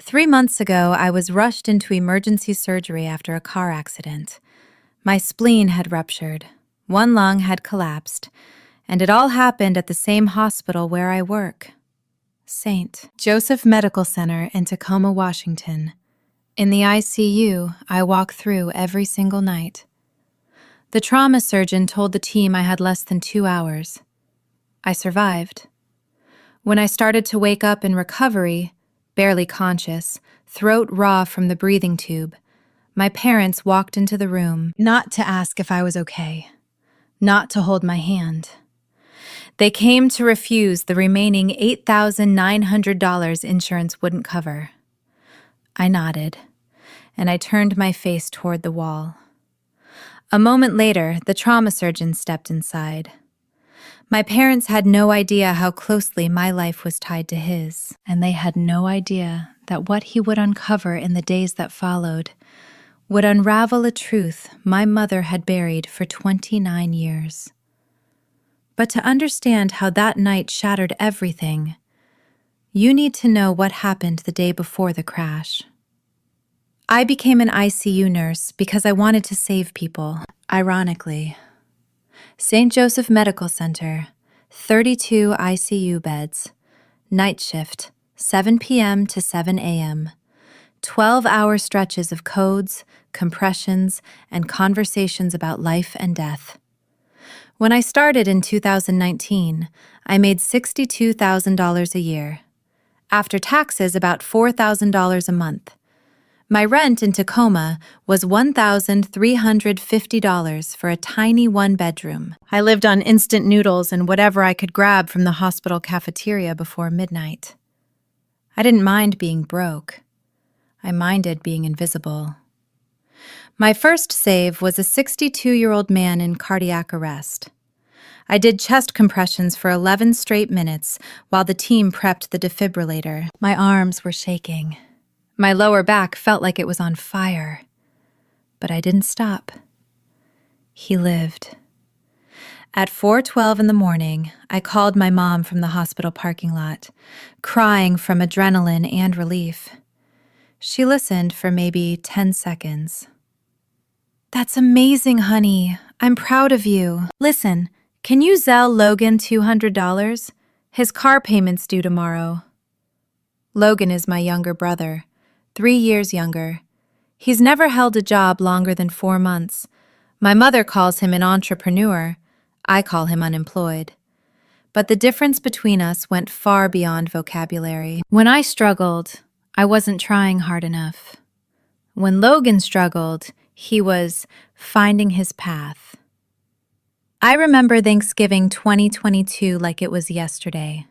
3 months ago, I was rushed into emergency surgery after a car accident. My spleen had ruptured, one lung had collapsed, and it all happened at the same hospital where I work. St. Joseph Medical Center in Tacoma, Washington. In the ICU, I walk through every single night. The trauma surgeon told the team I had less than 2 hours. I survived. When I started to wake up in recovery, barely conscious, throat raw from the breathing tube, my parents walked into the room, not to ask if I was okay, not to hold my hand. They came to refuse the remaining $8,900 insurance wouldn't cover. I nodded, and I turned my face toward the wall. A moment later, the trauma surgeon stepped inside. My parents had no idea how closely my life was tied to his, and they had no idea that what he would uncover in the days that followed would unravel a truth my mother had buried for 29 years. But to understand how that night shattered everything, you need to know what happened the day before the crash. I became an ICU nurse because I wanted to save people, ironically. St. Joseph Medical Center, 32 ICU beds, night shift, 7 p.m. to 7 a.m., 12-hour stretches of codes, compressions, and conversations about life and death. When I started in 2019, I made $62,000 a year. After taxes, about $4,000 a month. My rent in Tacoma was $1,350 for a tiny one-bedroom. I lived on instant noodles and whatever I could grab from the hospital cafeteria before midnight. I didn't mind being broke. I minded being invisible. My first save was a 62-year-old man in cardiac arrest. I did chest compressions for 11 straight minutes while the team prepped the defibrillator. My arms were shaking. My lower back felt like it was on fire. But I didn't stop. He lived. At 4:12 in the morning, I called my mom from the hospital parking lot, crying from adrenaline and relief. She listened for maybe 10 seconds. "That's amazing, honey. I'm proud of you. Listen, can you Zelle Logan $200? His car payment's due tomorrow." Logan is my younger brother, 3 years younger. He's never held a job longer than 4 months. My mother calls him an entrepreneur. I call him unemployed. But the difference between us went far beyond vocabulary. When I struggled, I wasn't trying hard enough. When Logan struggled, he was finding his path. I remember Thanksgiving 2022 like it was yesterday.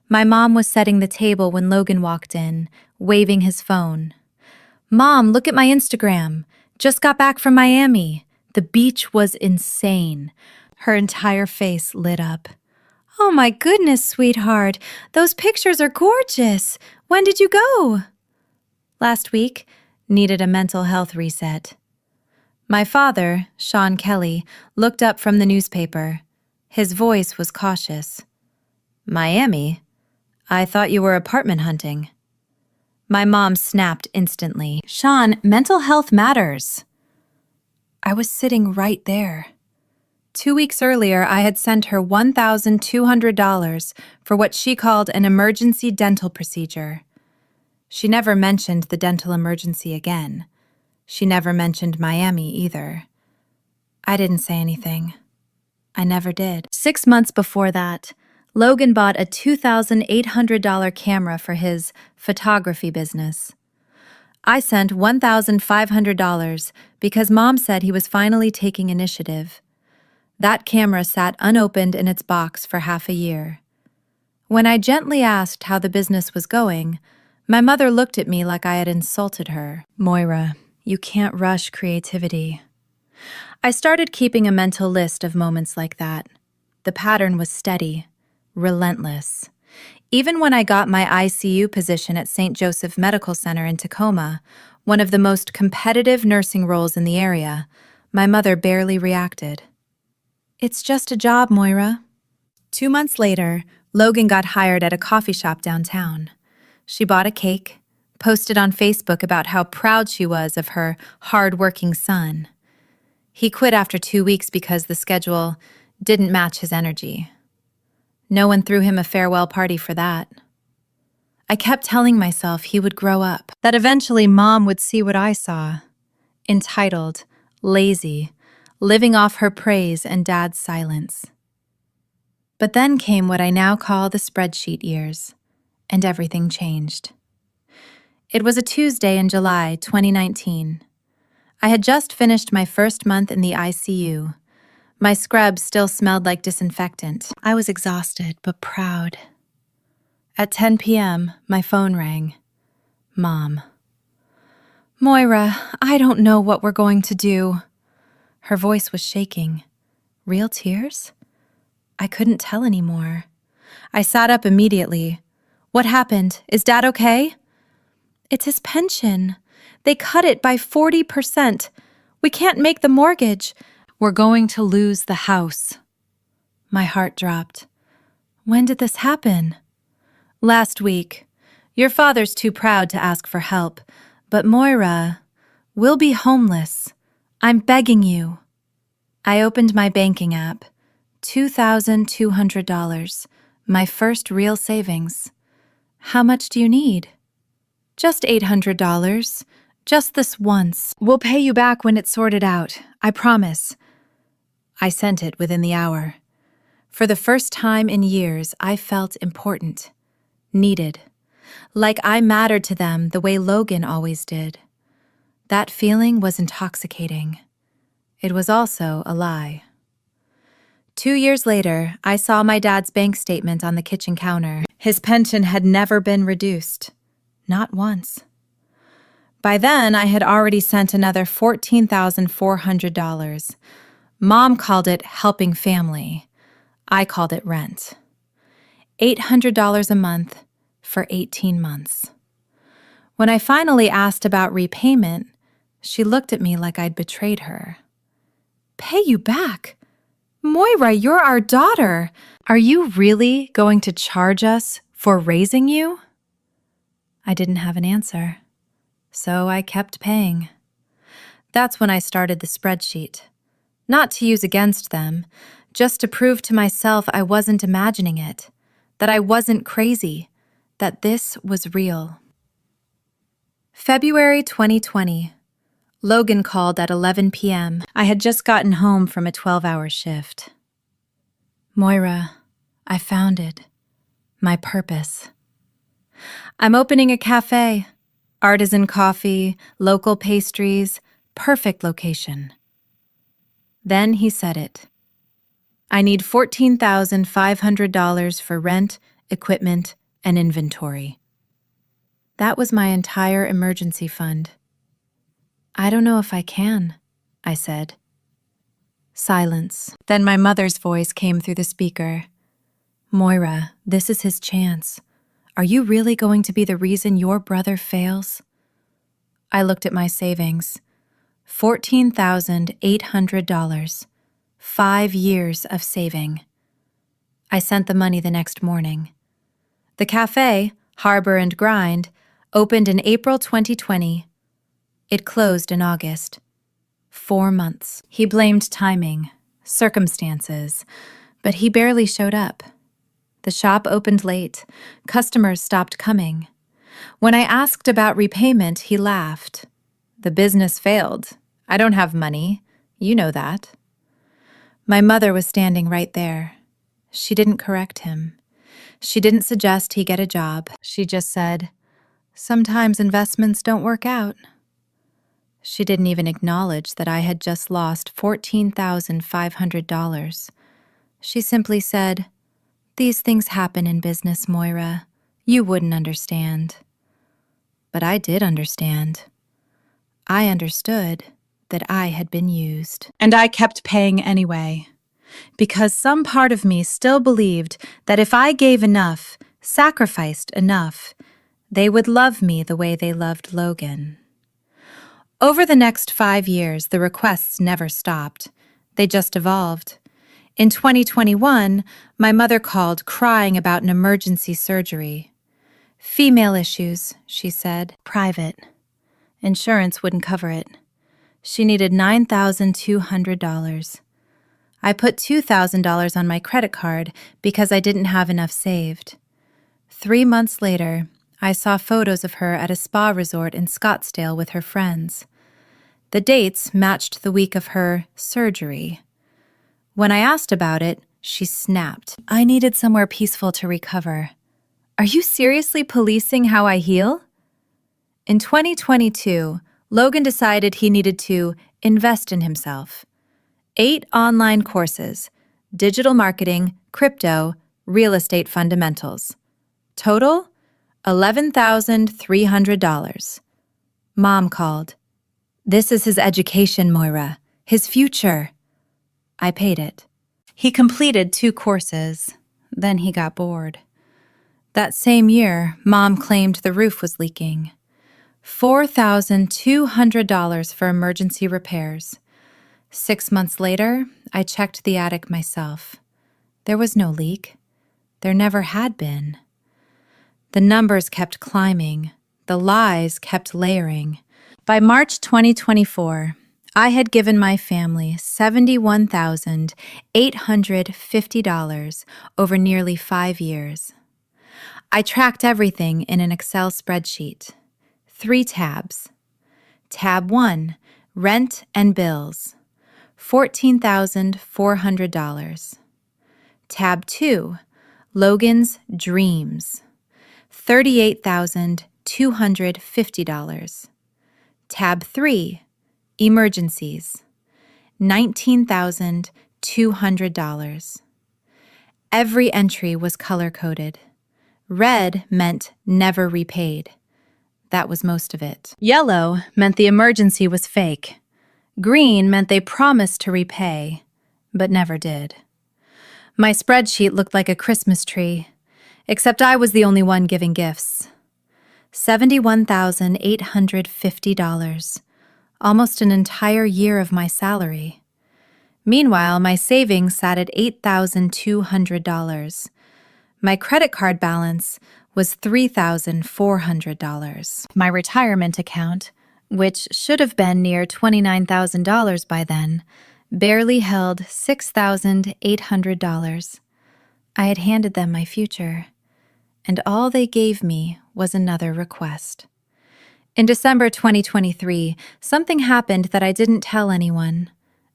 My mom was setting the table when Logan walked in, waving his phone. "Mom, look at my Instagram. Just got back from Miami. The beach was insane." Her entire face lit up. "Oh my goodness, sweetheart. Those pictures are gorgeous. When did you go?" "Last week. Needed a mental health reset." My father, Sean Kelly, looked up from the newspaper. His voice was cautious. "Miami? I thought you were apartment hunting." My mom snapped instantly. "Sean, mental health matters." I was sitting right there. 2 weeks earlier, I had sent her $1,200 for what she called an emergency dental procedure. She never mentioned the dental emergency again. She never mentioned Miami either. I didn't say anything. I never did. 6 months before that, Logan bought a $2,800 camera for his photography business. I sent $1,500 because Mom said he was finally taking initiative. That camera sat unopened in its box for half a year. When I gently asked how the business was going, my mother looked at me like I had insulted her. "Moira, you can't rush creativity." I started keeping a mental list of moments like that. The pattern was steady. Relentless. Even when I got my ICU position at St. Joseph Medical Center in Tacoma, one of the most competitive nursing roles in the area, my mother barely reacted. "It's just a job, Moira." 2 months later, Logan got hired at a coffee shop downtown. She bought a cake, posted on Facebook about how proud she was of her hard-working son. He quit after 2 weeks because the schedule didn't match his energy. No one threw him a farewell party for that. I kept telling myself he would grow up, that eventually Mom would see what I saw. Entitled, lazy, living off her praise and Dad's silence. But then came what I now call the spreadsheet years, and everything changed. It was a Tuesday in July 2019. I had just finished my first month in the ICU. My scrub still smelled like disinfectant. I was exhausted but proud. At 10 p.m., my phone rang. Mom. Moira, I don't know what we're going to do. Her voice was shaking. Real tears? I couldn't tell anymore. I sat up immediately. What happened? Is Dad okay? It's his pension. They cut it by 40%. We can't make the mortgage. We're going to lose the house. My heart dropped. When did this happen? Last week. Your father's too proud to ask for help. But Moira, we'll be homeless. I'm begging you. I opened my banking app. $2,200. My first real savings. How much do you need? Just $800. Just this once. We'll pay you back when it's sorted out. I promise. I sent it within the hour. For the first time in years, I felt important. Needed. Like I mattered to them the way Logan always did. That feeling was intoxicating. It was also a lie. 2 years later, I saw my dad's bank statement on the kitchen counter. His pension had never been reduced. Not once. By then, I had already sent another $14,400. Mom called it helping family. I called it rent. $800 a month for 18 months. When I finally asked about repayment, she looked at me like I'd betrayed her. Pay you back? Moira, you're our daughter. Are you really going to charge us for raising you? I didn't have an answer, so I kept paying. That's when I started the spreadsheet. Not to use against them, just to prove to myself I wasn't imagining it, that I wasn't crazy, that this was real. February 2020. Logan called at 11 p.m. I had just gotten home from a 12-hour shift. Moira, I found it. My purpose. I'm opening a cafe. Artisan coffee, local pastries, perfect location. Then he said it. I need $14,500 for rent, equipment, and inventory. That was my entire emergency fund. I don't know if I can, I said. Silence. Then my mother's voice came through the speaker. Moira, this is his chance. Are you really going to be the reason your brother fails? I looked at my savings. $14,800. 5 years of saving. I sent the money the next morning. The cafe, Harbor and Grind, opened in April 2020. It closed in August. 4 months. He blamed timing, circumstances, but he barely showed up. The shop opened late. Customers stopped coming. When I asked about repayment, he laughed. The business failed. I don't have money. You know that. My mother was standing right there. She didn't correct him. She didn't suggest he get a job. She just said, "Sometimes investments don't work out." She didn't even acknowledge that I had just lost $14,500. She simply said, "These things happen in business, Moira. You wouldn't understand." But I did understand. I understood that I had been used. And I kept paying anyway, because some part of me still believed that if I gave enough, sacrificed enough, they would love me the way they loved Logan. Over the next 5 years, the requests never stopped. They just evolved. In 2021, my mother called crying about an emergency surgery. Female issues, she said. Private. Insurance wouldn't cover it. She needed $9,200. I put $2,000 on my credit card because I didn't have enough saved. 3 months later, I saw photos of her at a spa resort in Scottsdale with her friends. The dates matched the week of her surgery. When I asked about it, she snapped. I needed somewhere peaceful to recover. Are you seriously policing how I heal? In 2022, Logan decided he needed to invest in himself. 8 online courses: digital marketing, crypto, real estate fundamentals. Total, $11,300. Mom called. This is his education, Moira. His future. I paid it. He completed 2 courses. Then he got bored. That same year, Mom claimed the roof was leaking. $4,200 for emergency repairs. 6 months later, I checked the attic myself. There was no leak. There never had been. The numbers kept climbing. The lies kept layering. By March 2024, I had given my family $71,850 over nearly 5 years. I tracked everything in an Excel spreadsheet. 3 tabs. Tab 1, rent and bills, $14,400. Tab 2, Logan's dreams, $38,250. Tab 3, emergencies, $19,200. Every entry was color-coded. Red meant never repaid. That was most of it. Yellow meant the emergency was fake. Green meant they promised to repay, but never did. My spreadsheet looked like a Christmas tree, except I was the only one giving gifts. $71,850, almost an entire year of my salary. Meanwhile, my savings sat at $8,200. My credit card balance was $3,400. My retirement account, which should have been near $29,000 by then, barely held $6,800. I had handed them my future, and all they gave me was another request. In December 2023, something happened that I didn't tell anyone.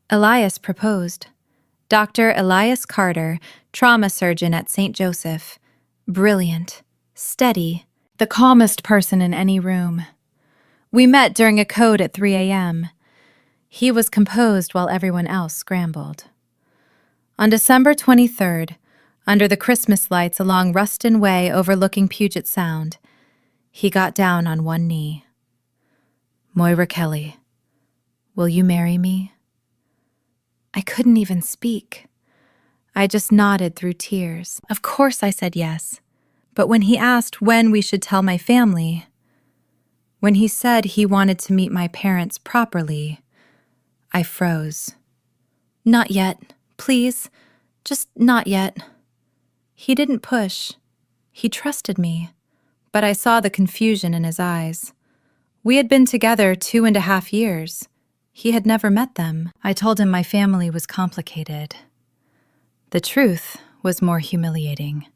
Elias proposed. Dr. Elias Carter, trauma surgeon at St. Joseph. Brilliant, steady, the calmest person in any room. We met during a code at 3 a.m. He was composed while everyone else scrambled. On December 23rd, under the Christmas lights along Ruston Way overlooking Puget Sound, he got down on one knee. Moira Kelly, will you marry me? I couldn't even speak. I just nodded through tears. Of course I said yes. But when he asked when we should tell my family, when he said he wanted to meet my parents properly, I froze. Not yet, please. Just not yet. He didn't push. He trusted me. But I saw the confusion in his eyes. We had been together 2.5 years. He had never met them. I told him my family was complicated. The truth was more humiliating.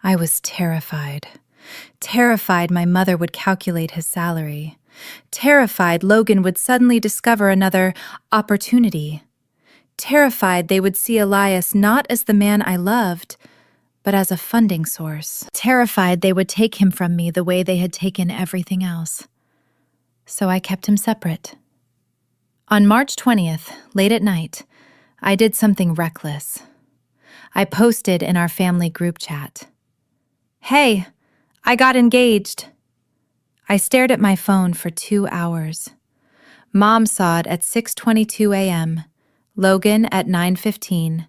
I was terrified. Terrified my mother would calculate his salary. Terrified Logan would suddenly discover another opportunity. Terrified they would see Elias not as the man I loved, but as a funding source. Terrified they would take him from me the way they had taken everything else. So I kept him separate. On March 20th, late at night, I did something reckless. I posted in our family group chat. Hey, I got engaged. I stared at my phone for 2 hours. Mom saw it at 6:22 a.m., Logan at 9:15,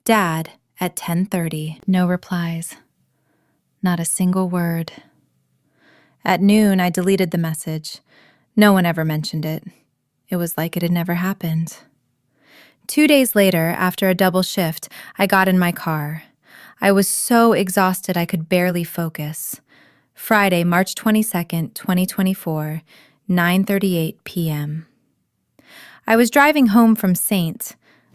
Dad at 10:30. No replies. Not a single word. At noon, I deleted the message. No one ever mentioned it. It was like it had never happened. 2 days later, after a double shift, I got in my car. I was so exhausted I could barely focus. Friday, March 22nd, 2024, 9:38 p.m. I was driving home from St.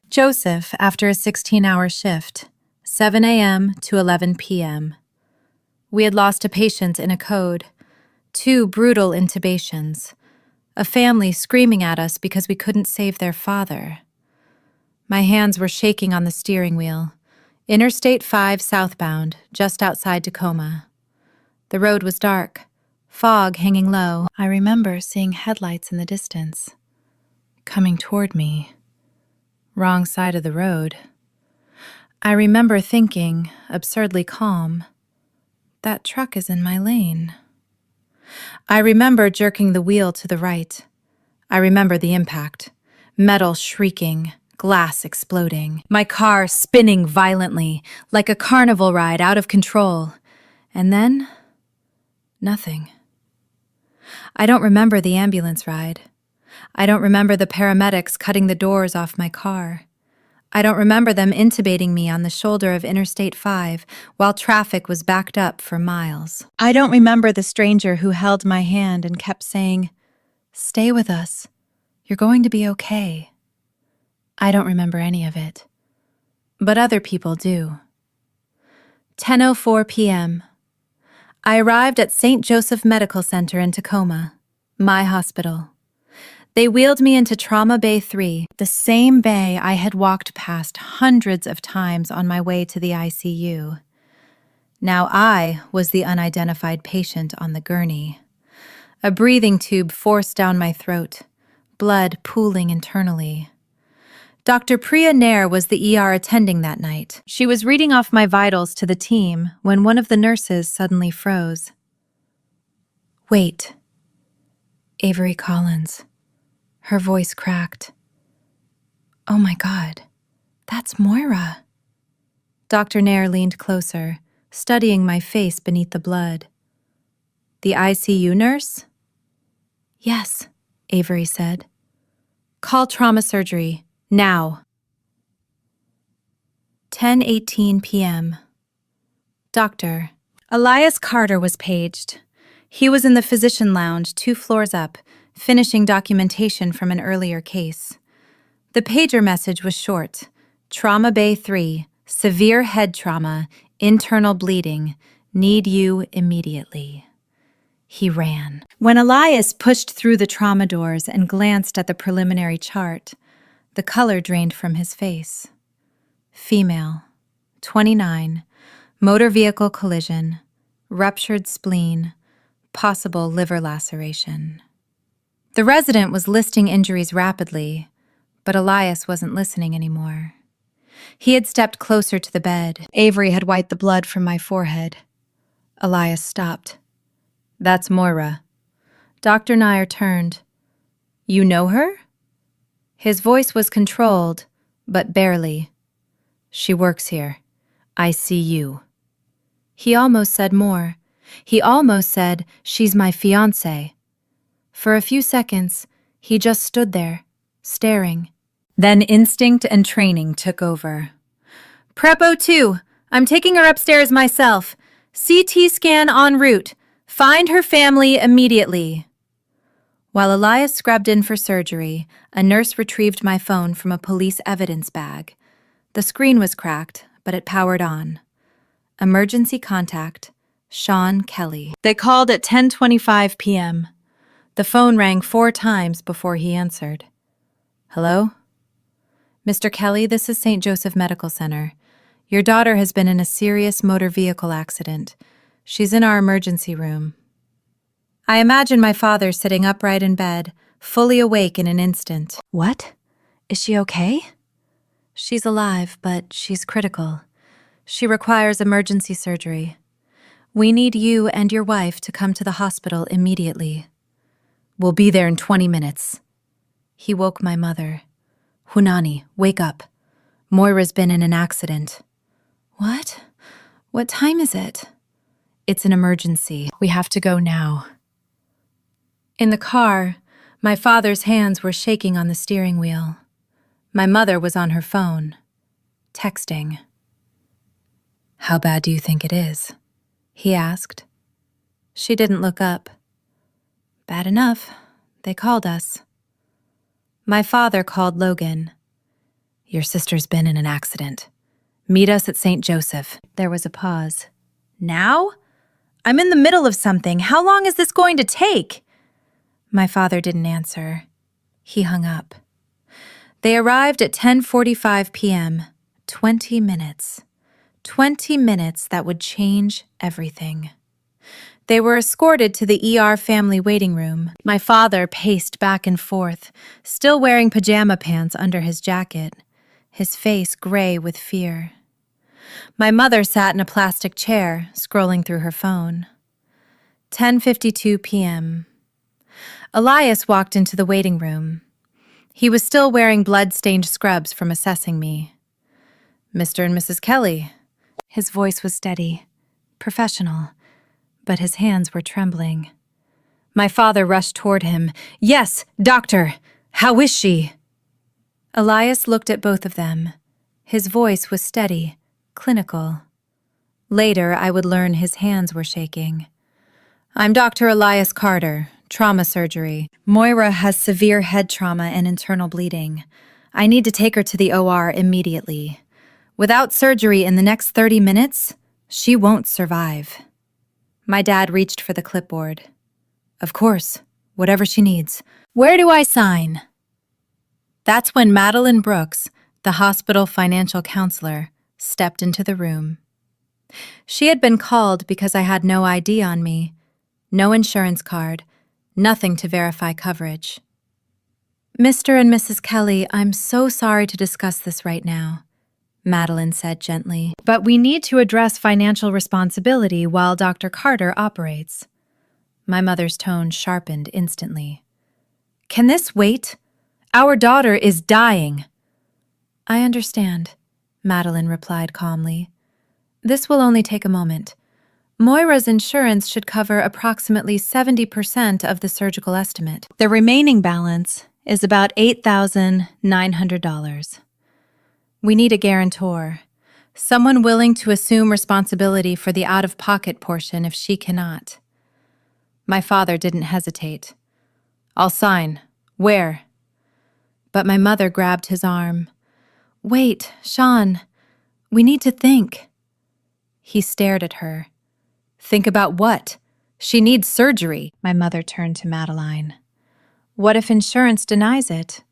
Joseph after a 16-hour shift, 7 a.m. to 11 p.m. We had lost a patient in a code, 2 brutal intubations, a family screaming at us because we couldn't save their father. My hands were shaking on the steering wheel. Interstate 5 southbound, just outside Tacoma. The road was dark, fog hanging low. I remember seeing headlights in the distance, coming toward me. Wrong side of the road. I remember thinking, absurdly calm, that truck is in my lane. I remember jerking the wheel to the right. I remember the impact. Metal shrieking, glass exploding. My car spinning violently, like a carnival ride out of control. And then, nothing. I don't remember the ambulance ride. I don't remember the paramedics cutting the doors off my car. I don't remember them intubating me on the shoulder of Interstate 5 while traffic was backed up for miles. I don't remember the stranger who held my hand and kept saying, "Stay with us. You're going to be okay." I don't remember any of it. But other people do. 10:04 p.m. I arrived at St. Joseph Medical Center in Tacoma, my hospital. They wheeled me into Trauma Bay 3, the same bay I had walked past hundreds of times on my way to the ICU. Now I was the unidentified patient on the gurney. A breathing tube forced down my throat, blood pooling internally. Dr. Priya Nair was the ER attending that night. She was reading off my vitals to the team when one of the nurses suddenly froze. "Wait." Avery Collins. Her voice cracked. "Oh my God, that's Moira." Dr. Nair leaned closer, studying my face beneath the blood. "The ICU nurse?" "Yes," Avery said. "Call trauma surgery, now." 10:18 p.m. Doctor. Elias Carter was paged. He was in the physician lounge 2 floors up, finishing documentation from an earlier case. The pager message was short. Trauma Bay 3, severe head trauma, internal bleeding, need you immediately. He ran. When Elias pushed through the trauma doors and glanced at the preliminary chart, the color drained from his face. Female, 29, motor vehicle collision, ruptured spleen, possible liver laceration. The resident was listing injuries rapidly, but Elias wasn't listening anymore. He had stepped closer to the bed. Avery had wiped the blood from my forehead. Elias stopped. "That's Moira." Dr. Nair turned. "You know her?" His voice was controlled, but barely. "She works here. I see you." He almost said more. He almost said, "She's my fiancée." For a few seconds, he just stood there, staring. Then instinct and training took over. "Prepo 2, I'm taking her upstairs myself. CT scan en route. Find her family immediately." While Elias scrubbed in for surgery, a nurse retrieved my phone from a police evidence bag. The screen was cracked, but it powered on. Emergency contact, Sean Kelly. They called at 10:25 p.m. The phone rang 4 times before he answered. "Hello? Mr. Kelly, this is St. Joseph Medical Center. Your daughter has been in a serious motor vehicle accident. She's in our emergency room." I imagine my father sitting upright in bed, fully awake in an instant. "What? Is she okay?" "She's alive, but she's critical. She requires emergency surgery. We need you and your wife to come to the hospital immediately." "We'll be there in 20 minutes. He woke my mother. "Hunani, wake up. Moira's been in an accident." "What? What time is it?" "It's an emergency. We have to go now." In the car, my father's hands were shaking on the steering wheel. My mother was on her phone, texting. "How bad do you think it is?" he asked. She didn't look up. Bad enough. They called us. My father called Logan. Your sister's been in an accident. Meet us at St. Joseph. There was a pause. Now? I'm in the middle of something. How long is this going to take? My father didn't answer. He hung up. They arrived at 10:45 p.m. 20 minutes. 20 minutes that would change everything. They were escorted to the ER family waiting room. My father paced back and forth, still wearing pajama pants under his jacket, his face gray with fear. My mother sat in a plastic chair, scrolling through her phone. 10:52 p.m. Elias walked into the waiting room. He was still wearing blood-stained scrubs from assessing me. Mr. and Mrs. Kelly. His voice was steady, professional, but his hands were trembling. My father rushed toward him. Yes, doctor! How is she? Elias looked at both of them. His voice was steady, clinical. Later, I would learn his hands were shaking. I'm Dr. Elias Carter, trauma surgery. Moira has severe head trauma and internal bleeding. I need to take her to the OR immediately. Without surgery in the next 30 minutes, she won't survive. My dad reached for the clipboard. Of course, whatever she needs. Where do I sign? That's when Madeline Brooks, the hospital financial counselor, stepped into the room. She had been called because I had no ID on me, no insurance card, nothing to verify coverage. Mr. and Mrs. Kelly, I'm so sorry to discuss this right now, Madeline said gently, but we need to address financial responsibility while Dr. Carter operates. My mother's tone sharpened instantly. Can this wait? Our daughter is dying. I understand, Madeline replied calmly. This will only take a moment. Moira's insurance should cover approximately 70% of the surgical estimate. The remaining balance is about $8,900. We need a guarantor, someone willing to assume responsibility for the out-of-pocket portion if she cannot. My father didn't hesitate. I'll sign. Where? But my mother grabbed his arm. Wait, Sean, we need to think. He stared at her. Think about what? She needs surgery. My mother turned to Madeline. What if insurance denies it?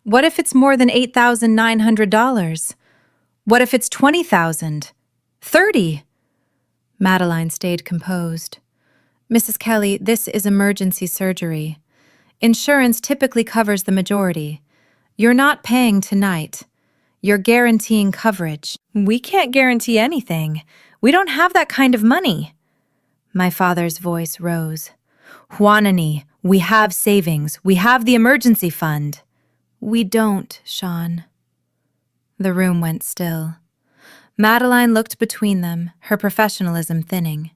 What if it's more than $8,900? What if it's $20,000? $30,000? Madeline stayed composed. Mrs. Kelly, this is emergency surgery. Insurance typically covers the majority. You're not paying tonight. You're guaranteeing coverage. We can't guarantee anything. We don't have that kind of money. My father's voice rose. Juanani, we have savings. We have the emergency fund. We don't, Sean. The room went still. Madeline looked between them, her professionalism thinning.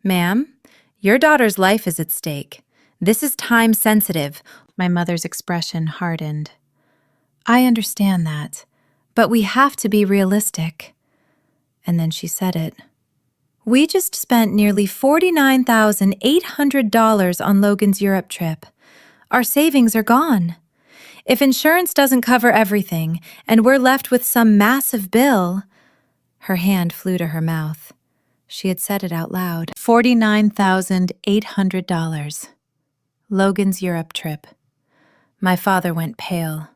Ma'am, your daughter's life is at stake. This is time sensitive. My mother's expression hardened. I understand that, but we have to be realistic. And then she said it. We just spent nearly $49,800 on Logan's Europe trip. Our savings are gone. If insurance doesn't cover everything and we're left with some massive bill... Her hand flew to her mouth. She had said it out loud. $49,800. Logan's Europe trip. My father went pale.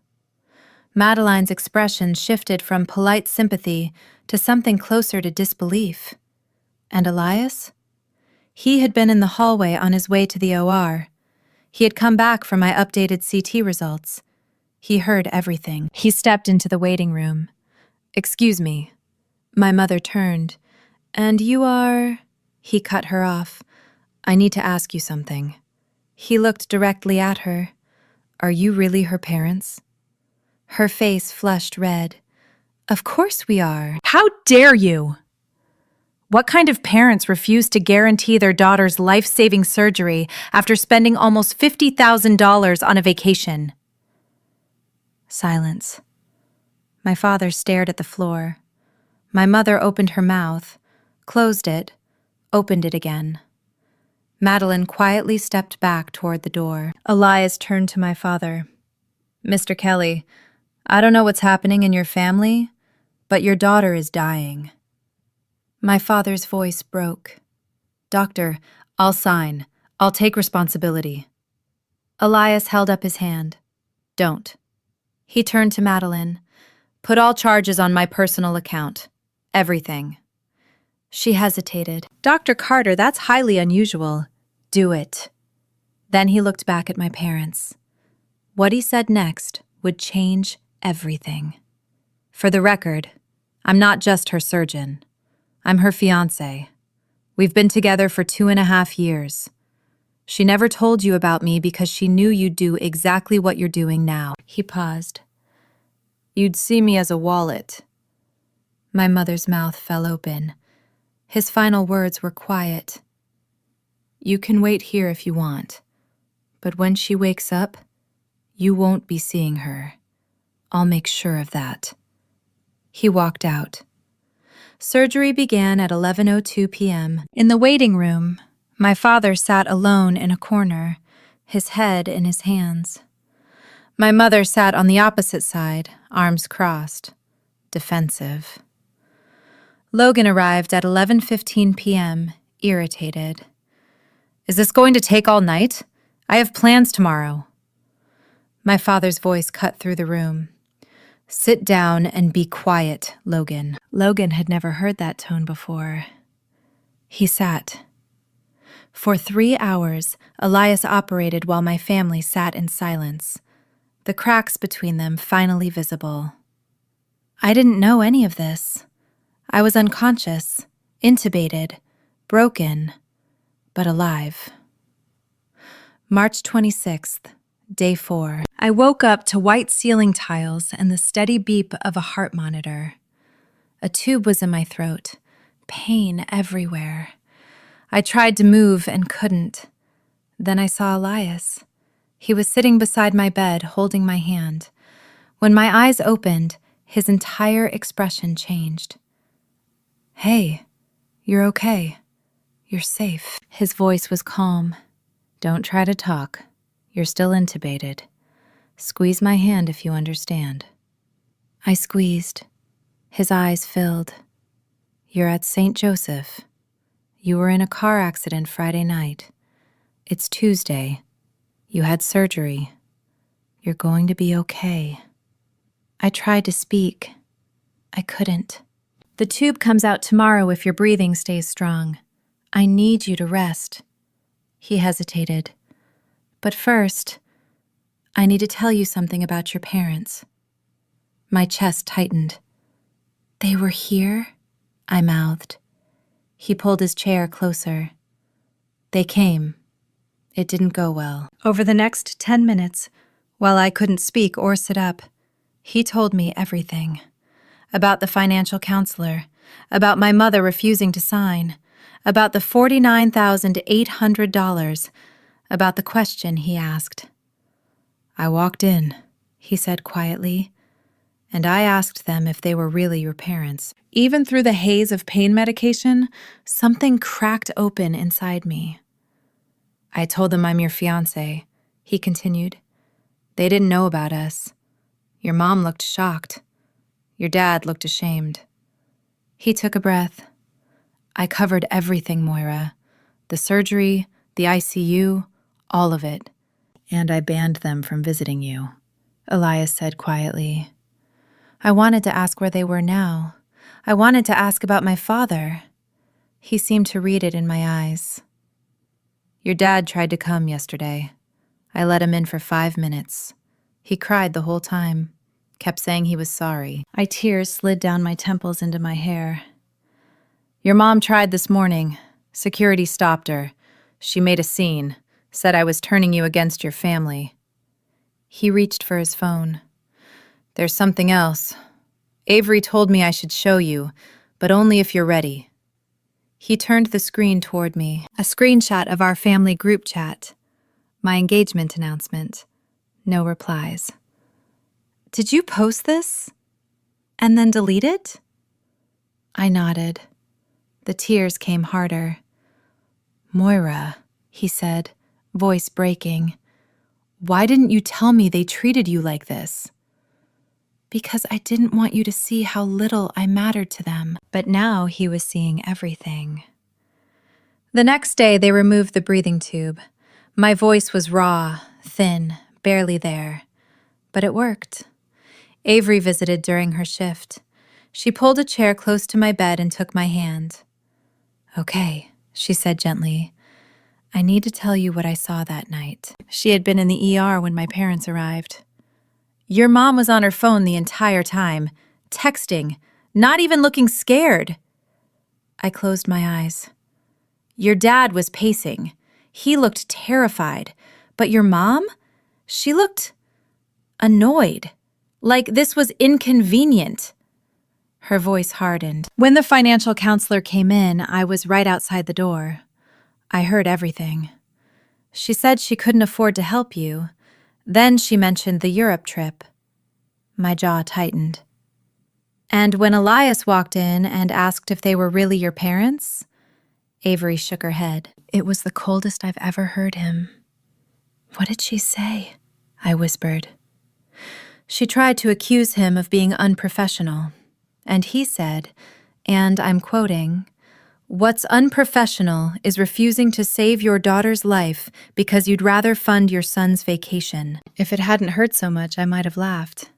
Madeline's expression shifted from polite sympathy to something closer to disbelief. And Elias? He had been in the hallway on his way to the OR. He had come back for my updated CT results. He heard everything. He stepped into the waiting room. Excuse me. My mother turned. And you are... He cut her off. I need to ask you something. He looked directly at her. Are you really her parents? Her face flushed red. Of course we are. How dare you? What kind of parents refuse to guarantee their daughter's life-saving surgery after spending almost $50,000 on a vacation? Silence. My father stared at the floor. My mother opened her mouth, closed it, opened it again. Madeline quietly stepped back toward the door. Elias turned to my father. "Mr. Kelly, I don't know what's happening in your family, but your daughter is dying." My father's voice broke. "Doctor, I'll sign. I'll take responsibility." Elias held up his hand. "Don't." He turned to Madeline. "Put all charges on my personal account. Everything." She hesitated. "Dr. Carter, that's highly unusual." "Do it." Then he looked back at my parents. What he said next would change everything. "For the record, I'm not just her surgeon. I'm her fiancé. We've been together for 2.5 years. She never told you about me because she knew you'd do exactly what you're doing now." He paused. "You'd see me as a wallet." My mother's mouth fell open. His final words were quiet. "You can wait here if you want, but when she wakes up, you won't be seeing her. I'll make sure of that." He walked out. Surgery began at 11:02 p.m. In the waiting room, my father sat alone in a corner, his head in his hands. My mother sat on the opposite side, arms crossed, defensive. Logan arrived at 11:15 p.m., irritated. "Is this going to take all night? I have plans tomorrow." My father's voice cut through the room. "Sit down and be quiet, Logan." Logan had never heard that tone before. He sat. For 3 hours, Elias operated while my family sat in silence, the cracks between them finally visible. I didn't know any of this. I was unconscious, intubated, broken, but alive. March 26th, day 4. I woke up to white ceiling tiles and the steady beep of a heart monitor. A tube was in my throat, pain everywhere. I tried to move and couldn't. Then I saw Elias. He was sitting beside my bed, holding my hand. When my eyes opened, his entire expression changed. "Hey, you're okay. You're safe." His voice was calm. "Don't try to talk. You're still intubated. Squeeze my hand if you understand." I squeezed. His eyes filled. "You're at St. Joseph. You were in a car accident Friday night. It's Tuesday. You had surgery. You're going to be okay." I tried to speak. I couldn't. "The tube comes out tomorrow if your breathing stays strong. I need you to rest." He hesitated. "But first, I need to tell you something about your parents." My chest tightened. "They were here?" I mouthed. He pulled his chair closer. "They came. It didn't go well." Over the next 10 minutes, while I couldn't speak or sit up, he told me everything. About the financial counselor, about my mother refusing to sign, about the $49,800, about the question he asked. "I walked in," he said quietly, "and I asked them if they were really your parents." Even through the haze of pain medication, something cracked open inside me. "I told them I'm your fiancé," he continued. "They didn't know about us. Your mom looked shocked. Your dad looked ashamed." He took a breath. "I covered everything, Moira. The surgery, the ICU, all of it. And I banned them from visiting you," Elias said quietly. I wanted to ask where they were now. I wanted to ask about my father. He seemed to read it in my eyes. "Your dad tried to come yesterday. I let him in for 5 minutes. He cried the whole time, kept saying he was sorry." Tears slid down my temples into my hair. "Your mom tried this morning. Security stopped her. She made a scene, said I was turning you against your family." He reached for his phone. "There's something else. Avery told me I should show you, but only if you're ready." He turned the screen toward me, a screenshot of our family group chat. My engagement announcement. No replies. "Did you post this? And then delete it?" I nodded. The tears came harder. "Moira," he said, voice breaking. "Why didn't you tell me they treated you like this?" "Because I didn't want you to see how little I mattered to them." But now he was seeing everything. The next day, they removed the breathing tube. My voice was raw, thin, barely there. But it worked. Avery visited during her shift. She pulled a chair close to my bed and took my hand. "Okay," she said gently. "I need to tell you what I saw that night." She had been in the ER when my parents arrived. "Your mom was on her phone the entire time, texting, not even looking scared." I closed my eyes. "Your dad was pacing. He looked terrified. But your mom? She looked annoyed. Like this was inconvenient." Her voice hardened. When the financial counselor came in, I was right outside the door. I heard everything. "She said she couldn't afford to help you. Then she mentioned the Europe trip." My jaw tightened. "And when Elias walked in and asked if they were really your parents?" Avery shook her head. It was the coldest I've ever heard him. "What did she say?" I whispered. "She tried to accuse him of being unprofessional. And he said, and I'm quoting, 'What's unprofessional is refusing to save your daughter's life because you'd rather fund your son's vacation.'" If it hadn't hurt so much, I might have laughed.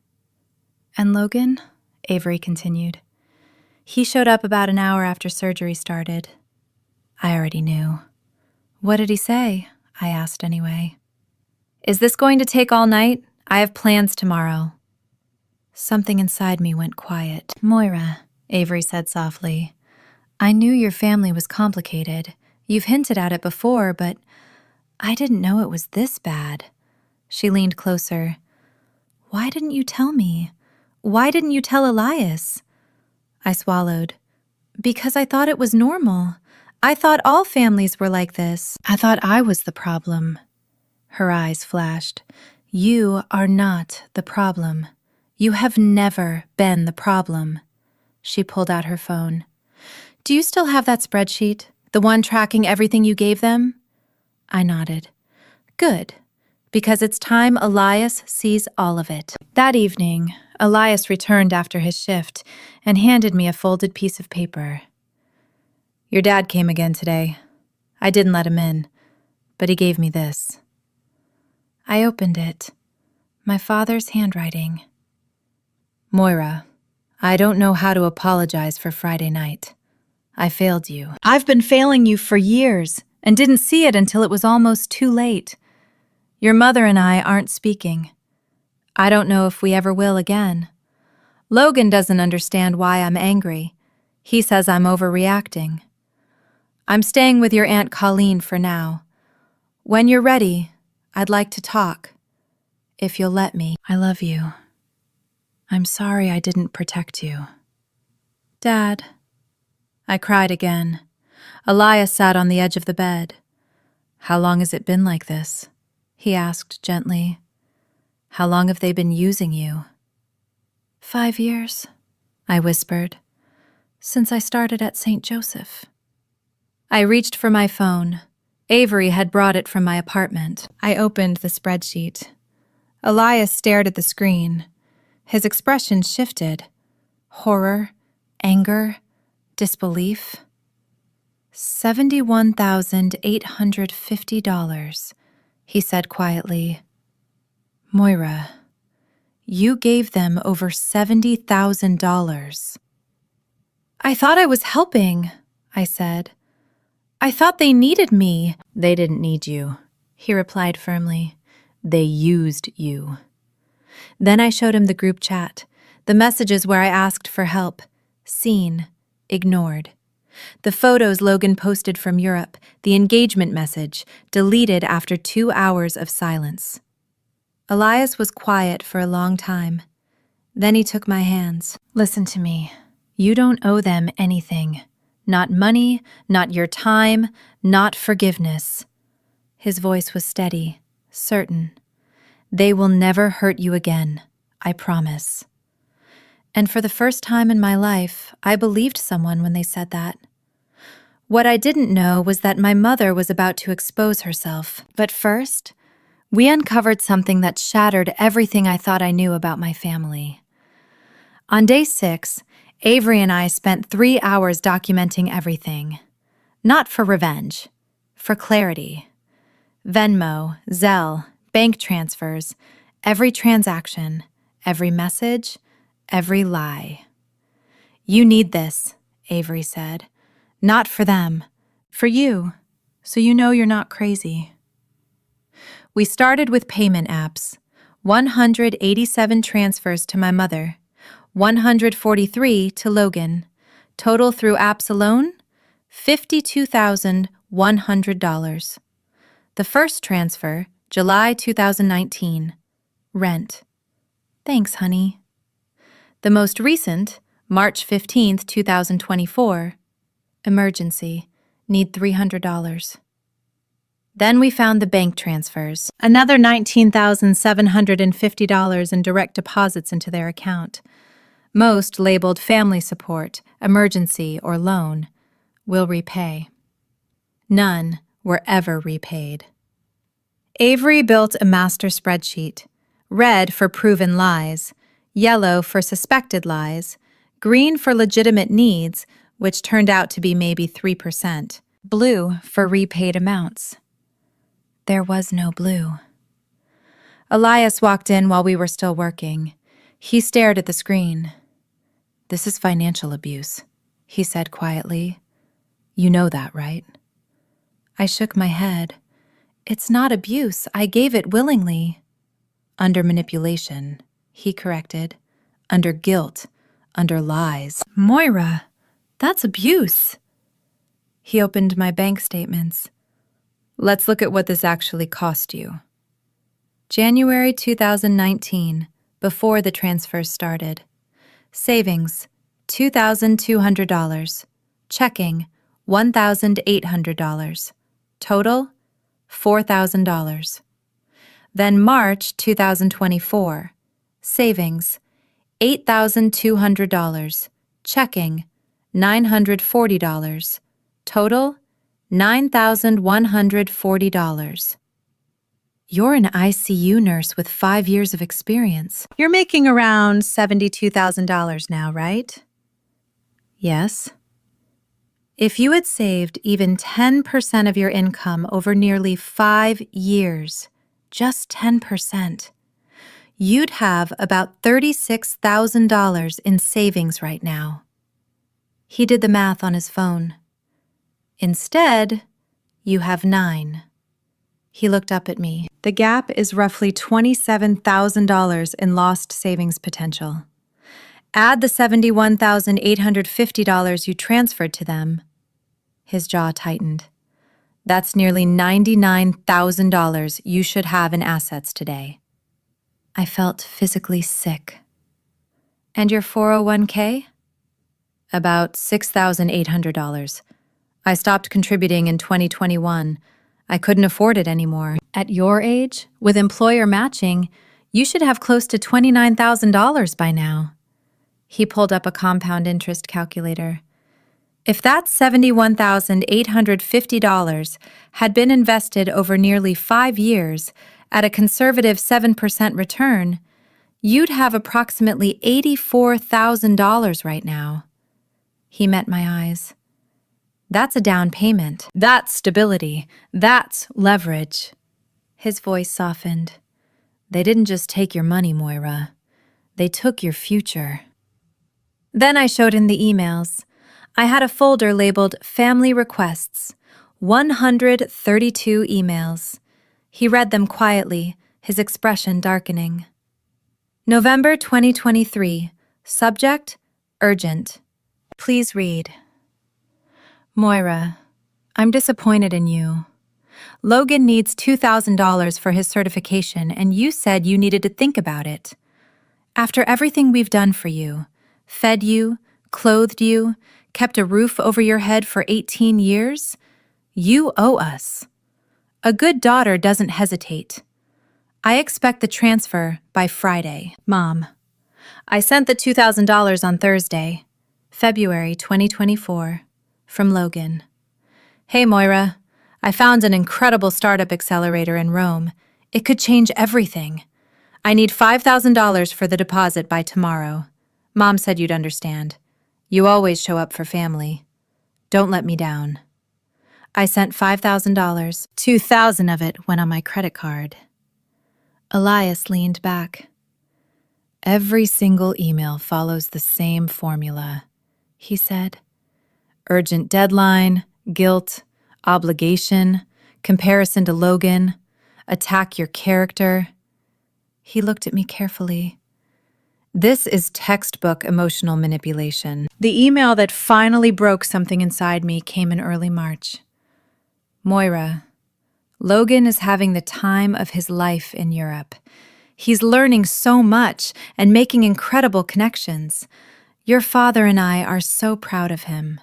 "And Logan?" Avery continued. "He showed up about an hour after surgery started." I already knew. "What did he say?" I asked anyway. "Is this going to take all night? I have plans tomorrow." Something inside me went quiet. "Moira," Avery said softly, "I knew your family was complicated. You've hinted at it before, but I didn't know it was this bad." She leaned closer. "Why didn't you tell me? Why didn't you tell Elias?" I swallowed. "Because I thought it was normal. I thought all families were like this. I thought I was the problem." Her eyes flashed. "You are not the problem. You have never been the problem." She pulled out her phone. "Do you still have that spreadsheet? The one tracking everything you gave them?" I nodded. "Good, because it's time Elias sees all of it." That evening, Elias returned after his shift and handed me a folded piece of paper. "Your dad came again today. I didn't let him in, but he gave me this." I opened it. My father's handwriting. "Moira, I don't know how to apologize for Friday night. I failed you. I've been failing you for years and didn't see it until it was almost too late. Your mother and I aren't speaking. I don't know if we ever will again. Logan doesn't understand why I'm angry. He says I'm overreacting. I'm staying with your Aunt Colleen for now. When you're ready, I'd like to talk. If you'll let me. I love you. I'm sorry I didn't protect you." "Dad." I cried again. Elias sat on the edge of the bed. "How long has it been like this?" he asked gently. "How long have they been using you?" 5 years, I whispered, "since I started at St. Joseph." I reached for my phone. Avery had brought it from my apartment. I opened the spreadsheet. Elias stared at the screen. His expression shifted. Horror, anger, disbelief. $71,850, he said quietly. "Moira, you gave them over $70,000. "I thought I was helping," I said. "I thought they needed me." "They didn't need you," he replied firmly. "They used you." Then I showed him the group chat, the messages where I asked for help, seen, ignored. The photos Logan posted from Europe, the engagement message, deleted after 2 hours of silence. Elias was quiet for a long time. Then he took my hands. "Listen to me. You don't owe them anything. Not money, not your time, not forgiveness." His voice was steady, certain. "They will never hurt you again, I promise." And for the first time in my life, I believed someone when they said that. What I didn't know was that my mother was about to expose herself. But first, we uncovered something that shattered everything I thought I knew about my family. On day 6, Avery and I spent 3 hours documenting everything. Not for revenge, for clarity. Venmo, Zelle, bank transfers, every transaction, every message, every lie. "You need this," Avery said. "Not for them, for you, so you know you're not crazy." We started with payment apps. 187 transfers to my mother, 143 to Logan. Total through apps alone, $52,100. The first transfer, July 2019. Rent. "Thanks, honey." The most recent, March 15th, 2024. Emergency. Need $300. Then we found the bank transfers, another $19,750 in direct deposits into their account. Most labeled family support, emergency, or loan. Will repay. None were ever repaid. Avery built a master spreadsheet. Red for proven lies, yellow for suspected lies, green for legitimate needs, which turned out to be maybe 3%, blue for repaid amounts. There was no blue. Elias walked in while we were still working. He stared at the screen. "This is financial abuse," he said quietly. "You know that, right?" I shook my head. "It's not abuse. I gave it willingly." "Under manipulation," he corrected. "Under guilt. Under lies." "Moira, that's abuse." He opened my bank statements. "Let's look at what this actually cost you." January 2019, before the transfers started. Savings, $2,200. Checking, $1,800. Total, $4,000. Then March 2024. Savings, $8,200. Checking, $940. Total, $9,140. You're an ICU nurse with 5 years of experience. You're making around $72,000 now, right? Yes. If you had saved even 10% of your income over nearly 5 years, just 10%, you'd have about $36,000 in savings right now. He did the math on his phone. Instead, you have 9. He looked up at me. The gap is roughly $27,000 in lost savings potential. Add the $71,850 you transferred to them. His jaw tightened. That's nearly $99,000 you should have in assets today. I felt physically sick. And your 401k? About $6,800. I stopped contributing in 2021. I couldn't afford it anymore. At your age, with employer matching, you should have close to $29,000 by now. He pulled up a compound interest calculator. If that $71,850 had been invested over nearly 5 years at a conservative 7% return, you'd have approximately $84,000 right now. He met my eyes. That's a down payment. That's stability. That's leverage. His voice softened. They didn't just take your money, Moira. They took your future. Then I showed him the emails. I had a folder labeled Family Requests, 132 emails. He read them quietly, his expression darkening. November 2023. Subject, urgent. Please read. Moira, I'm disappointed in you. Logan needs $2,000 for his certification, and you said you needed to think about it. After everything we've done for you, fed you, clothed you, kept a roof over your head for 18 years, you owe us. A good daughter doesn't hesitate. I expect the transfer by Friday, Mom. I sent the $2,000 on Thursday, February 2024, from Logan. Hey, Moira. I found an incredible startup accelerator in Rome. It could change everything. I need $5,000 for the deposit by tomorrow. Mom said you'd understand. You always show up for family. Don't let me down. I sent $5,000. 2,000 of it went on my credit card. Elias leaned back. Every single email follows the same formula, he said. Urgent deadline, guilt, obligation, comparison to Logan, attack your character. He looked at me carefully. This is textbook emotional manipulation. The email that finally broke something inside me came in early March. Moira, Logan is having the time of his life in Europe. He's learning so much and making incredible connections. Your father and I are so proud of him.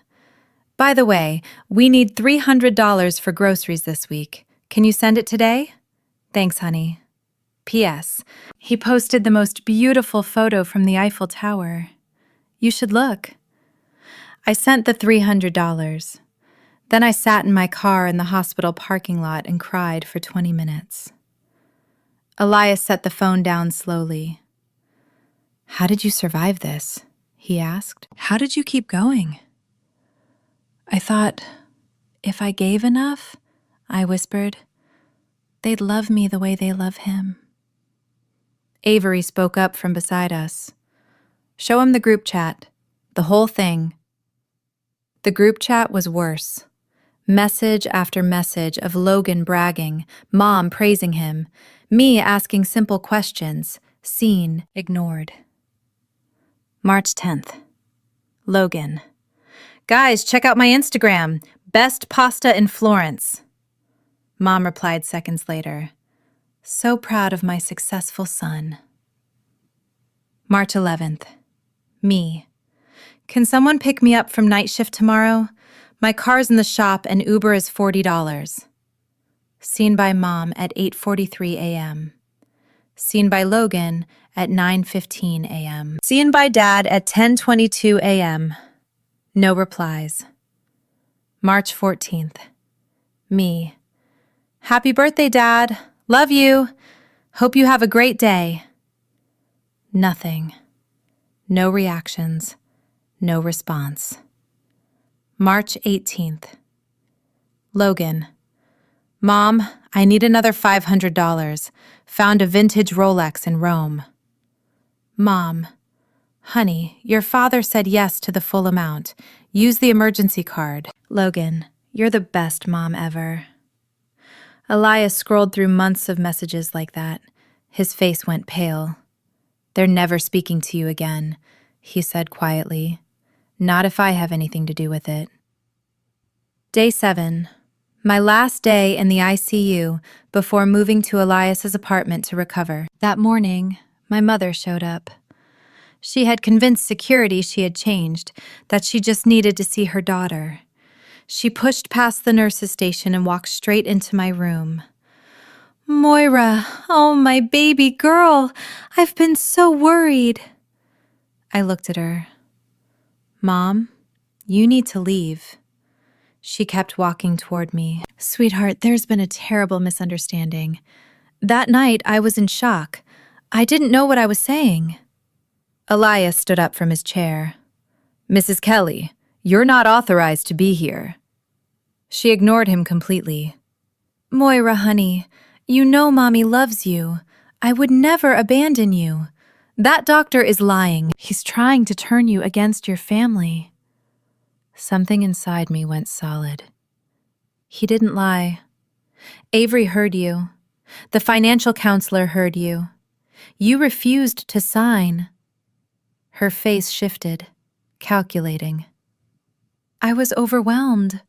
By the way, we need $300 for groceries this week. Can you send it today? Thanks, honey. P.S. He posted the most beautiful photo from the Eiffel Tower. You should look. I sent the $300. Then I sat in my car in the hospital parking lot and cried for 20 minutes. Elias set the phone down slowly. How did you survive this? He asked. How did you keep going? I thought, if I gave enough, I whispered, they'd love me the way they love him. Avery spoke up from beside us. Show him the group chat. The whole thing. The group chat was worse. Message after message of Logan bragging, Mom praising him, me asking simple questions, seen, ignored. March 10th. Logan. Guys, check out my Instagram. Best pasta in Florence. Mom replied seconds later. So proud of my successful son. March 11th. Me. Can someone pick me up from night shift tomorrow? My car's in the shop and Uber is $40. Seen by Mom at 8:43 a.m. Seen by Logan at 9:15 a.m. Seen by Dad at 10:22 a.m. No replies. March 14th. Me. Happy birthday, Dad. Love you. Hope you have a great day. Nothing. No reactions. No response. March 18th. Logan. Mom, I need another $500. Found a vintage Rolex in Rome. Mom. Honey, your father said yes to the full amount. Use the emergency card. Logan, you're the best mom ever. Elias scrolled through months of messages like that. His face went pale. They're never speaking to you again, he said quietly. Not if I have anything to do with it. Day 7. My last day in the ICU before moving to Elias's apartment to recover. That morning, my mother showed up. She had convinced security she had changed, that she just needed to see her daughter. She pushed past the nurse's station and walked straight into my room. Moira, oh, my baby girl, I've been so worried. I looked at her. Mom, you need to leave. She kept walking toward me. Sweetheart, there's been a terrible misunderstanding. That night, I was in shock. I didn't know what I was saying. Elias stood up from his chair. Mrs. Kelly, you're not authorized to be here. She ignored him completely. Moira, honey, you know Mommy loves you. I would never abandon you. That doctor is lying. He's trying to turn you against your family. Something inside me went solid. He didn't lie. Avery heard you. The financial counselor heard you. You refused to sign. Her face shifted, calculating. I was overwhelmed.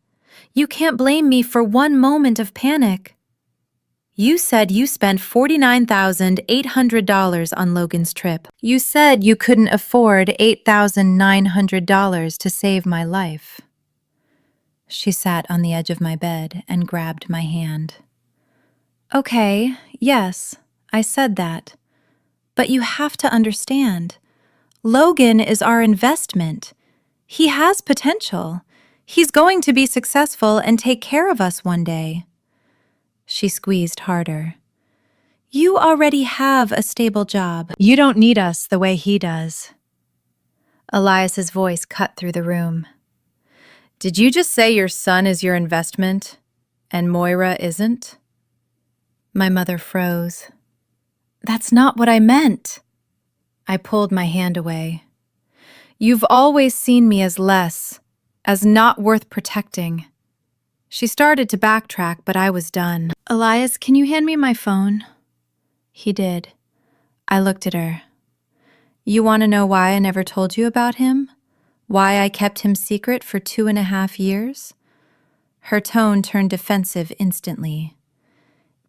You can't blame me for one moment of panic. You said you spent $49,800 on Logan's trip. You said you couldn't afford $8,900 to save my life. She sat on the edge of my bed and grabbed my hand. Okay, yes, I said that. But you have to understand. Logan is our investment. He has potential. He's going to be successful and take care of us one day. She squeezed harder. You already have a stable job. You don't need us the way he does. Elias's voice cut through the room. Did you just say your son is your investment and Moira isn't? My mother froze. That's not what I meant. I pulled my hand away. You've always seen me as less, as not worth protecting. She started to backtrack, but I was done. Elias, can you hand me my phone? He did. I looked at her. You want to know why I never told you about him? Why I kept him secret for 2.5 years? Her tone turned defensive instantly.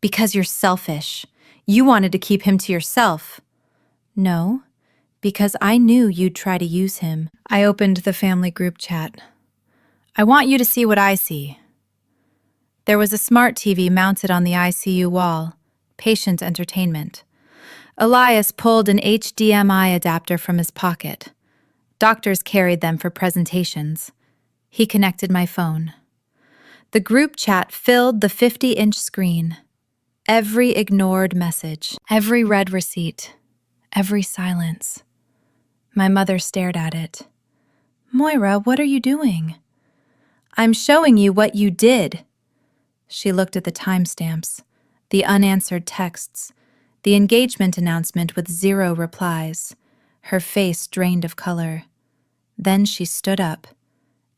Because you're selfish. You wanted to keep him to yourself. No, because I knew you'd try to use him. I opened the family group chat. I want you to see what I see. There was a smart TV mounted on the ICU wall, patient entertainment. Elias pulled an HDMI adapter from his pocket. Doctors carried them for presentations. He connected my phone. The group chat filled the 50-inch screen. Every ignored message, every read receipt, every silence. My mother stared at it. Moira, what are you doing? I'm showing you what you did. She looked at the timestamps, the unanswered texts, the engagement announcement with 0 replies, her face drained of color. Then she stood up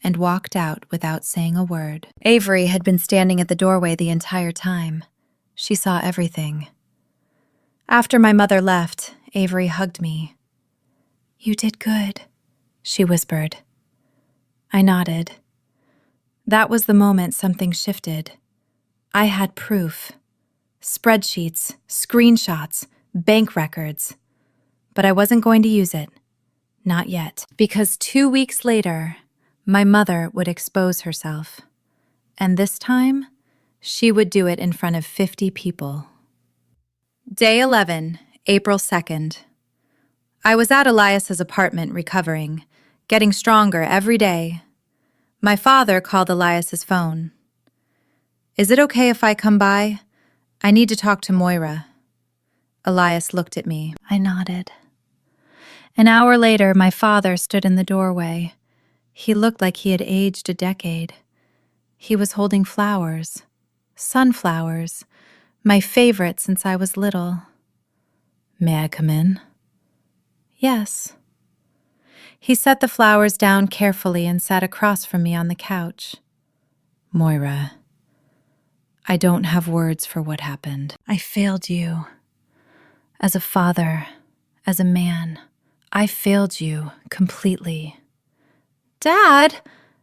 and walked out without saying a word. Avery had been standing at the doorway the entire time. She saw everything. After my mother left, Avery hugged me. You did good, she whispered. I nodded. That was the moment something shifted. I had proof. Spreadsheets, screenshots, bank records. But I wasn't going to use it. Not yet. Because 2 weeks later, my mother would expose herself. And this time, she would do it in front of 50 people. Day 11, April 2nd. I was at Elias's apartment recovering, getting stronger every day. My father called Elias's phone. Is it okay if I come by? I need to talk to Moira. Elias looked at me. I nodded. An hour later, my father stood in the doorway. He looked like he had aged a decade. He was holding flowers. Sunflowers, my favorite since I was little. May I come in? Yes. He set the flowers down carefully and sat across from me on the couch. Moira, I don't have words for what happened. I failed you. As a father, as a man, I failed you completely. Dad!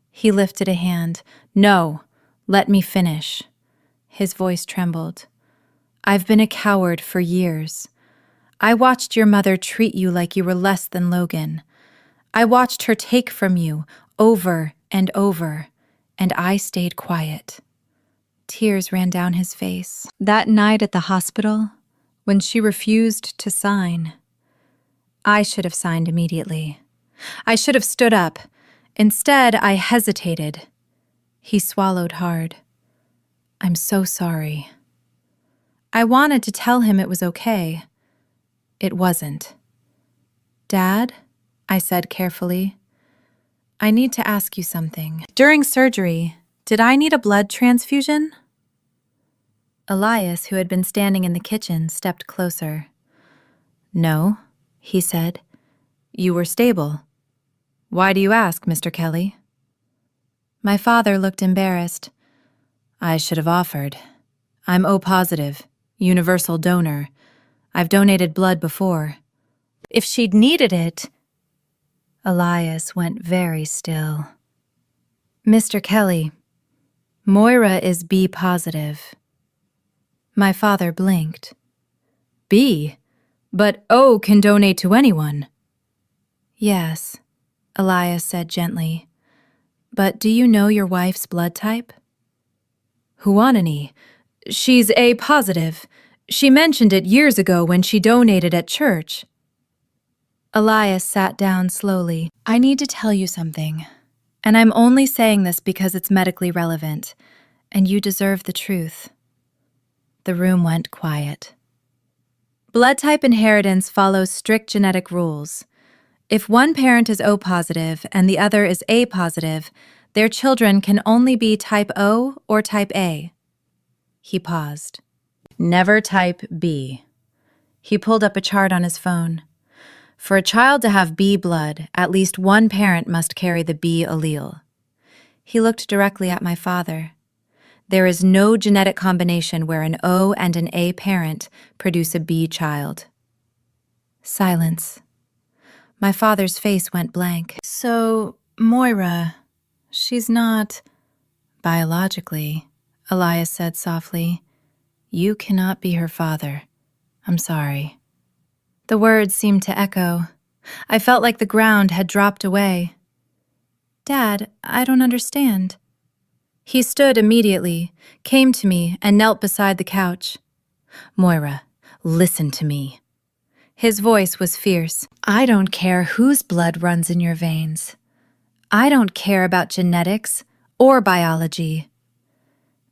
He lifted a hand. No, let me finish. His voice trembled. I've been a coward for years. I watched your mother treat you like you were less than Logan. I watched her take from you over and over, and I stayed quiet. Tears ran down his face. That night at the hospital, when she refused to sign, I should have signed immediately. I should have stood up. Instead, I hesitated. He swallowed hard. I'm so sorry. I wanted to tell him it was okay. It wasn't. Dad, I said carefully, I need to ask you something. During surgery, did I need a blood transfusion? Elias, who had been standing in the kitchen, stepped closer. No, he said. You were stable. Why do you ask, Mr. Kelly? My father looked embarrassed. I should have offered. I'm O positive, universal donor. I've donated blood before. If she'd needed it... Elias went very still. Mr. Kelly, Moira is B positive. My father blinked. B? But O can donate to anyone. Yes, Elias said gently. But do you know your wife's blood type? Huanani. She's A positive. She mentioned it years ago when she donated at church. Elias sat down slowly. I need to tell you something. And I'm only saying this because it's medically relevant, and you deserve the truth." The room went quiet. Blood type inheritance follows strict genetic rules. If one parent is O positive and the other is A positive, their children can only be type O or type A. He paused. Never type B. He pulled up a chart on his phone. For a child to have B blood, at least one parent must carry the B allele. He looked directly at my father. There is no genetic combination where an O and an A parent produce a B child. Silence. My father's face went blank. "So, Moira, she's not biologically," Elias said softly. "You cannot be her father. I'm sorry." The words seemed to echo. I felt like the ground had dropped away. "Dad, I don't understand." He stood immediately, came to me, and knelt beside the couch. "Moira, listen to me." His voice was fierce. "I don't care whose blood runs in your veins. I don't care about genetics or biology."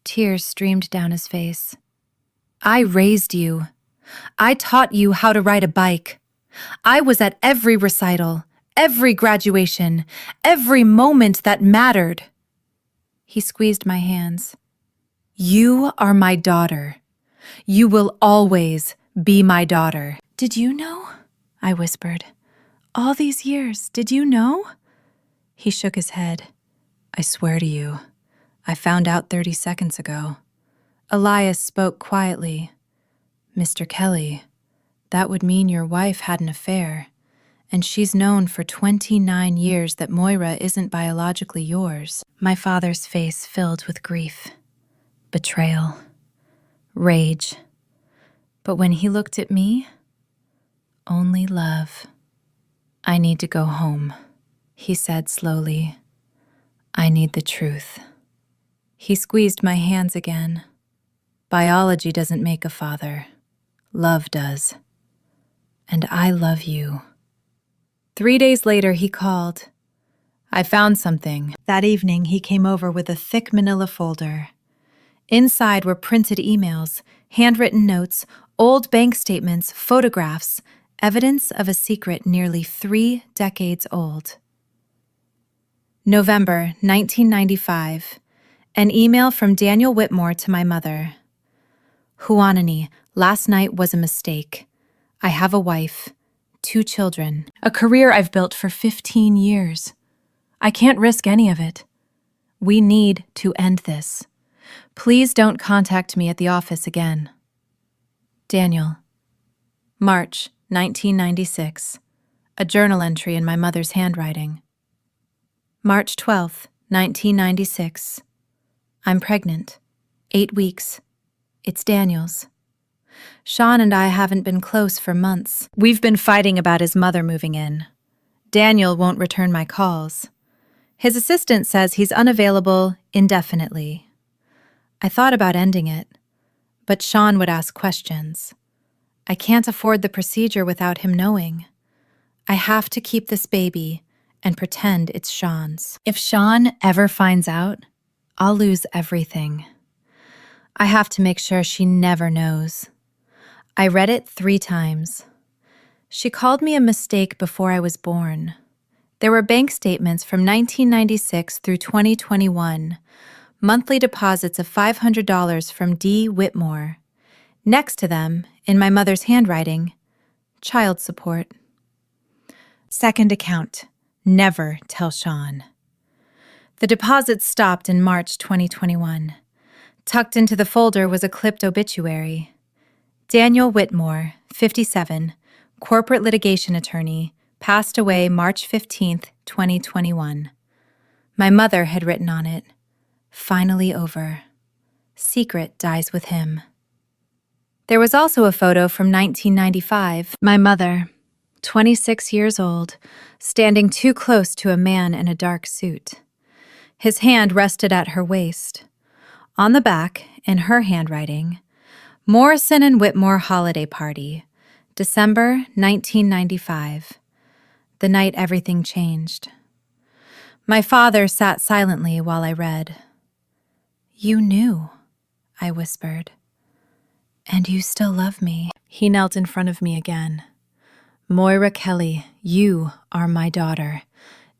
Tears streamed down his face. "I raised you. I taught you how to ride a bike. I was at every recital, every graduation, every moment that mattered." He squeezed my hands. "You are my daughter. You will always be my daughter." "Did you know?" I whispered. "All these years, did you know?" He shook his head. "I swear to you, I found out 30 seconds ago." Elias spoke quietly. "Mr. Kelly, that would mean your wife had an affair, and she's known for 29 years that Moira isn't biologically yours." My father's face filled with grief, betrayal, rage. But when he looked at me, only love. "I need to go home," he said slowly. "I need the truth." He squeezed my hands again. "Biology doesn't make a father. Love does. And I love you." 3 days later, he called. "I found something." That evening, he came over with a thick manila folder. Inside were printed emails, handwritten notes, old bank statements, photographs, evidence of a secret nearly 3 decades old. November 1995. An email from Daniel Whitmore to my mother. "Huanani, last night was a mistake. I have a wife, 2 children, a career I've built for 15 years. I can't risk any of it. We need to end this. Please don't contact me at the office again. Daniel." March 1996. A journal entry in my mother's handwriting. March 12th, 1996. I'm pregnant. 8 weeks. It's Daniel's. Sean and I haven't been close for months. We've been fighting about his mother moving in. Daniel won't return my calls. His assistant says he's unavailable indefinitely. I thought about ending it, but Sean would ask questions. I can't afford the procedure without him knowing. I have to keep this baby and pretend it's Sean's. If Sean ever finds out, I'll lose everything. I have to make sure she never knows. I read it 3 times. She called me a mistake before I was born. There were bank statements from 1996 through 2021, monthly deposits of $500 from D. Whitmore. Next to them, in my mother's handwriting, child support. Second account, never tell Sean. The deposits stopped in March 2021. Tucked into the folder was a clipped obituary. Daniel Whitmore, 57, corporate litigation attorney, passed away March 15th, 2021. My mother had written on it, "Finally over. Secret dies with him." There was also a photo from 1995. My mother, 26 years old, standing too close to a man in a dark suit. His hand rested at her waist. On the back, in her handwriting, "Morrison and Whitmore Holiday Party, December 1995. The night everything changed." My father sat silently while I read. "You knew," I whispered. "And you still love me." He knelt in front of me again. "Moira Kelly, you are my daughter.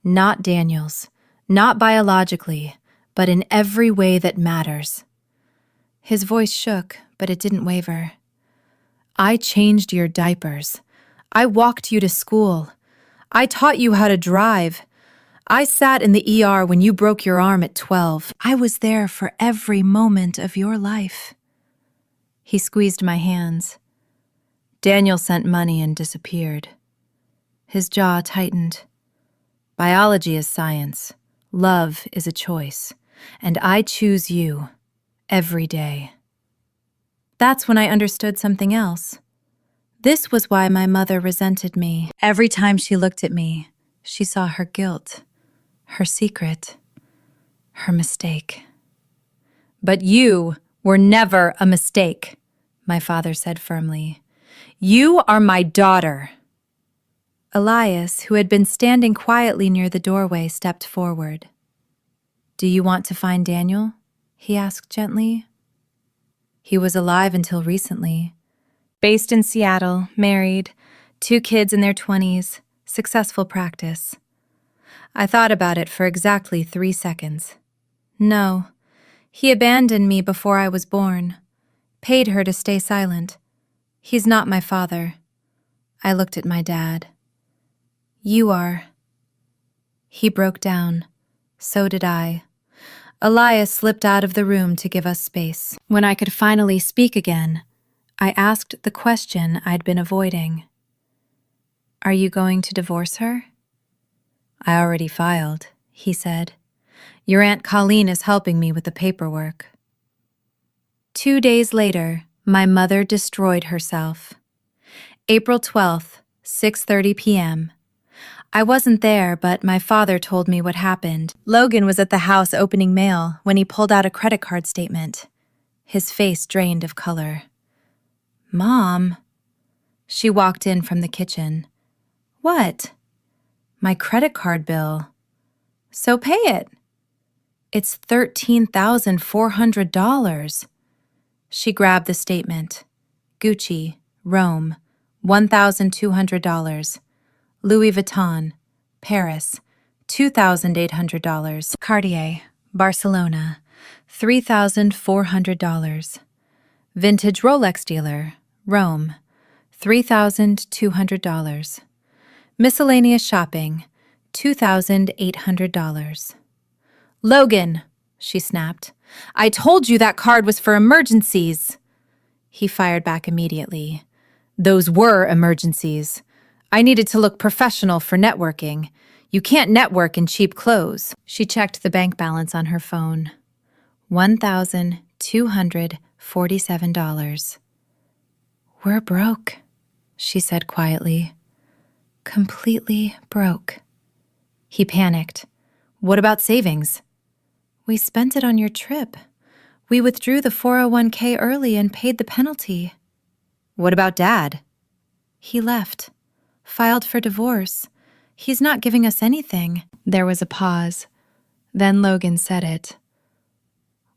Not Daniel's, not biologically, but in every way that matters." His voice shook, but it didn't waver. "I changed your diapers. I walked you to school. I taught you how to drive. I sat in the ER when you broke your arm at 12. I was there for every moment of your life." He squeezed my hands. "Daniel sent money and disappeared." His jaw tightened. "Biology is science. Love is a choice. And I choose you every day." That's when I understood something else. This was why my mother resented me. Every time she looked at me, she saw her guilt, her secret, her mistake. "But you were never a mistake," my father said firmly. "You are my daughter." Elias, who had been standing quietly near the doorway, stepped forward. "Do you want to find Daniel?" he asked gently. He was alive until recently. Based in Seattle, married, 2 kids in their 20s, successful practice. I thought about it for exactly 3 seconds. No, he abandoned me before I was born. Paid her to stay silent. He's not my father. I looked at my dad. "You are." He broke down. So did I. Elias slipped out of the room to give us space. When I could finally speak again, I asked the question I'd been avoiding. "Are you going to divorce her?" "I already filed," he said. "Your Aunt Colleen is helping me with the paperwork." 2 days later, my mother destroyed herself. April 12th, 6:30 p.m. I wasn't there, but my father told me what happened. Logan was at the house opening mail when he pulled out a credit card statement. His face drained of color. "Mom." She walked in from the kitchen. "What?" "My credit card bill." "So pay it." "It's $13,400. She grabbed the statement. Gucci, Rome, $1,200. Louis Vuitton, Paris, $2,800. Cartier, Barcelona, $3,400. Vintage Rolex dealer, Rome, $3,200. Miscellaneous shopping, $2,800. "Logan," she snapped, "I told you that card was for emergencies." He fired back immediately. "Those were emergencies. I needed to look professional for networking. You can't network in cheap clothes." She checked the bank balance on her phone. $1,247. "We're broke," she said quietly. "Completely broke." He panicked. "What about savings?" "We spent it on your trip. We withdrew the 401k early and paid the penalty." "What about Dad?" "He left. Filed for divorce. He's not giving us anything." There was a pause. Then Logan said it.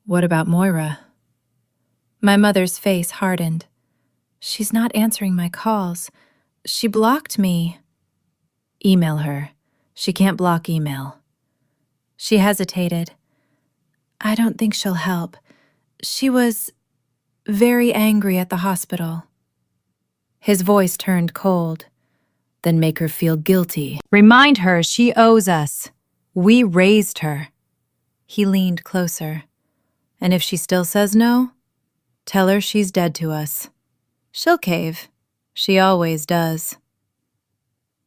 "What about Moira?" My mother's face hardened. "She's not answering my calls. She blocked me." "Email her. She can't block email." She hesitated. "I don't think she'll help. She was very angry at the hospital." His voice turned cold. "Then make her feel guilty. Remind her she owes us. We raised her." He leaned closer. "And if she still says no, tell her she's dead to us. She'll cave. She always does."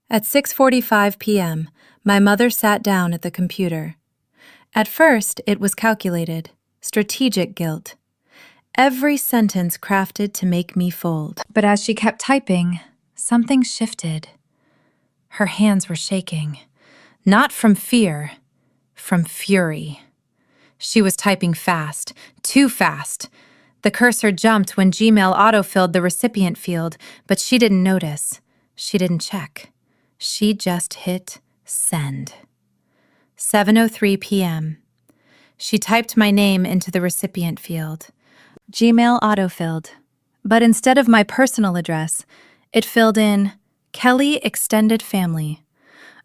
At 6:45 p.m., my mother sat down at the computer. At first, it was calculated, strategic guilt. Every sentence crafted to make me fold. But as she kept typing, something shifted. Her hands were shaking. Not from fear, from fury. She was typing fast, too fast. The cursor jumped when Gmail autofilled the recipient field, but she didn't notice. She didn't check. She just hit send. 7:03 p.m. She typed my name into the recipient field. Gmail autofilled. But instead of my personal address, it filled in Kelly Extended Family,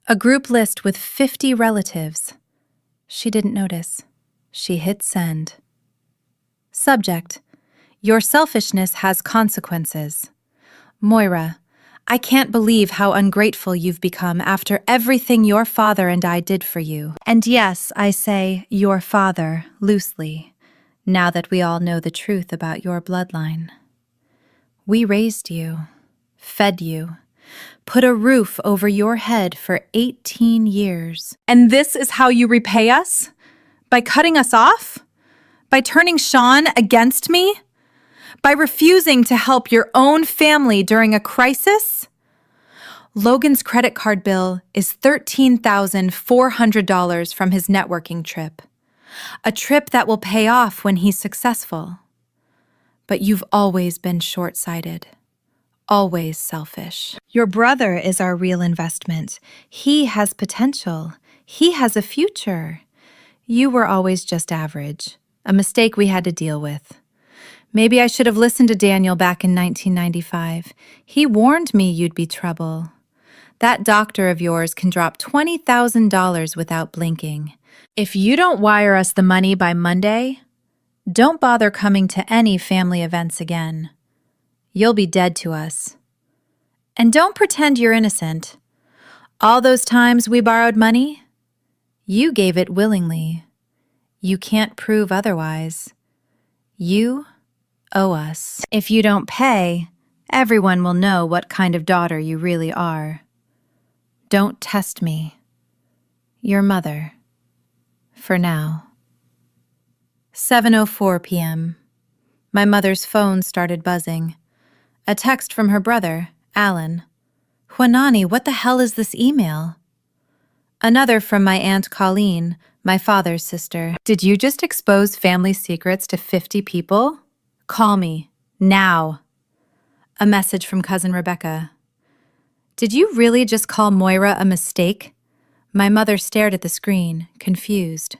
a group list with 50 relatives. She didn't notice. She hit send. Subject: Your selfishness has consequences. Moira, I can't believe how ungrateful you've become after everything your father and I did for you. And yes, I say your father loosely, now that we all know the truth about your bloodline. We raised you, fed you, put a roof over your head for 18 years. And this is how you repay us? By cutting us off? By turning Sean against me? By refusing to help your own family during a crisis? Logan's credit card bill is $13,400 from his networking trip. A trip that will pay off when he's successful. But you've always been short-sighted. Always selfish. Your brother is our real investment. He has potential. He has a future. You were always just average. A mistake we had to deal with. Maybe I should have listened to Daniel back in 1995. He warned me you'd be trouble. That doctor of yours can drop $20,000 without blinking. If you don't wire us the money by Monday, don't bother coming to any family events again. You'll be dead to us. And don't pretend you're innocent. All those times we borrowed money, you gave it willingly. You can't prove otherwise. You owe us. If you don't pay, everyone will know what kind of daughter you really are. Don't test me. Your mother. For now. 7:04 p.m. My mother's phone started buzzing. A text from her brother, Alan. Juanani, what the hell is this email? Another from my Aunt Colleen, my father's sister. Did you just expose family secrets to 50 people? Call me. Now. A message from cousin Rebecca. Did you really just call Moira a mistake? My mother stared at the screen, confused.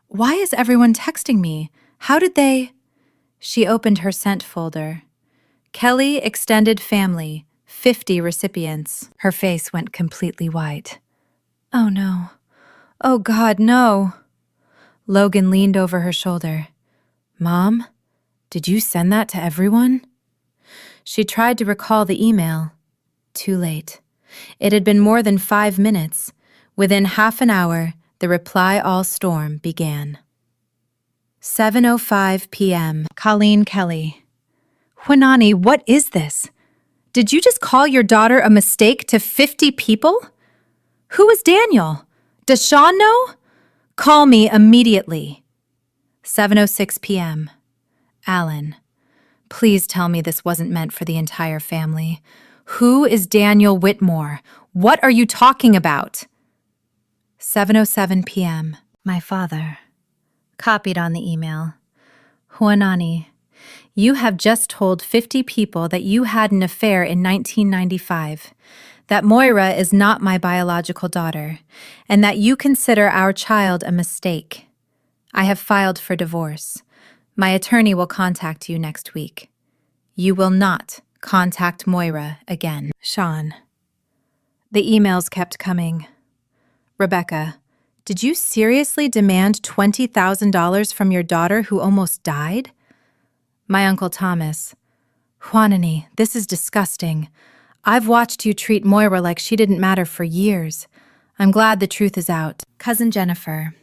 Why is everyone texting me? How did they? She opened her sent folder. Kelly Extended Family, 50 recipients. Her face went completely white. Oh no. Oh God, no. Logan leaned over her shoulder. Mom, did you send that to everyone? She tried to recall the email. Too late. It had been more than 5 minutes. Within half an hour, the reply all storm began. 7:05 p.m. Colleen Kelly. Juanani, what is this? Did you just call your daughter a mistake to 50 people? Who is Daniel? Does Sean know? Call me immediately. 7:06 p.m. Alan. Please tell me this wasn't meant for the entire family. Who is Daniel Whitmore? What are you talking about? 7:07 p.m. My father. Copied on the email. Juanani, you have just told 50 people that you had an affair in 1995, that Moira is not my biological daughter, and that you consider our child a mistake. I have filed for divorce. My attorney will contact you next week. You will not contact Moira again. Sean. The emails kept coming. Rebecca, did you seriously demand $20,000 from your daughter who almost died? My Uncle Thomas. Juanani, this is disgusting. I've watched you treat Moira like she didn't matter for years. I'm glad the truth is out. Cousin Jennifer.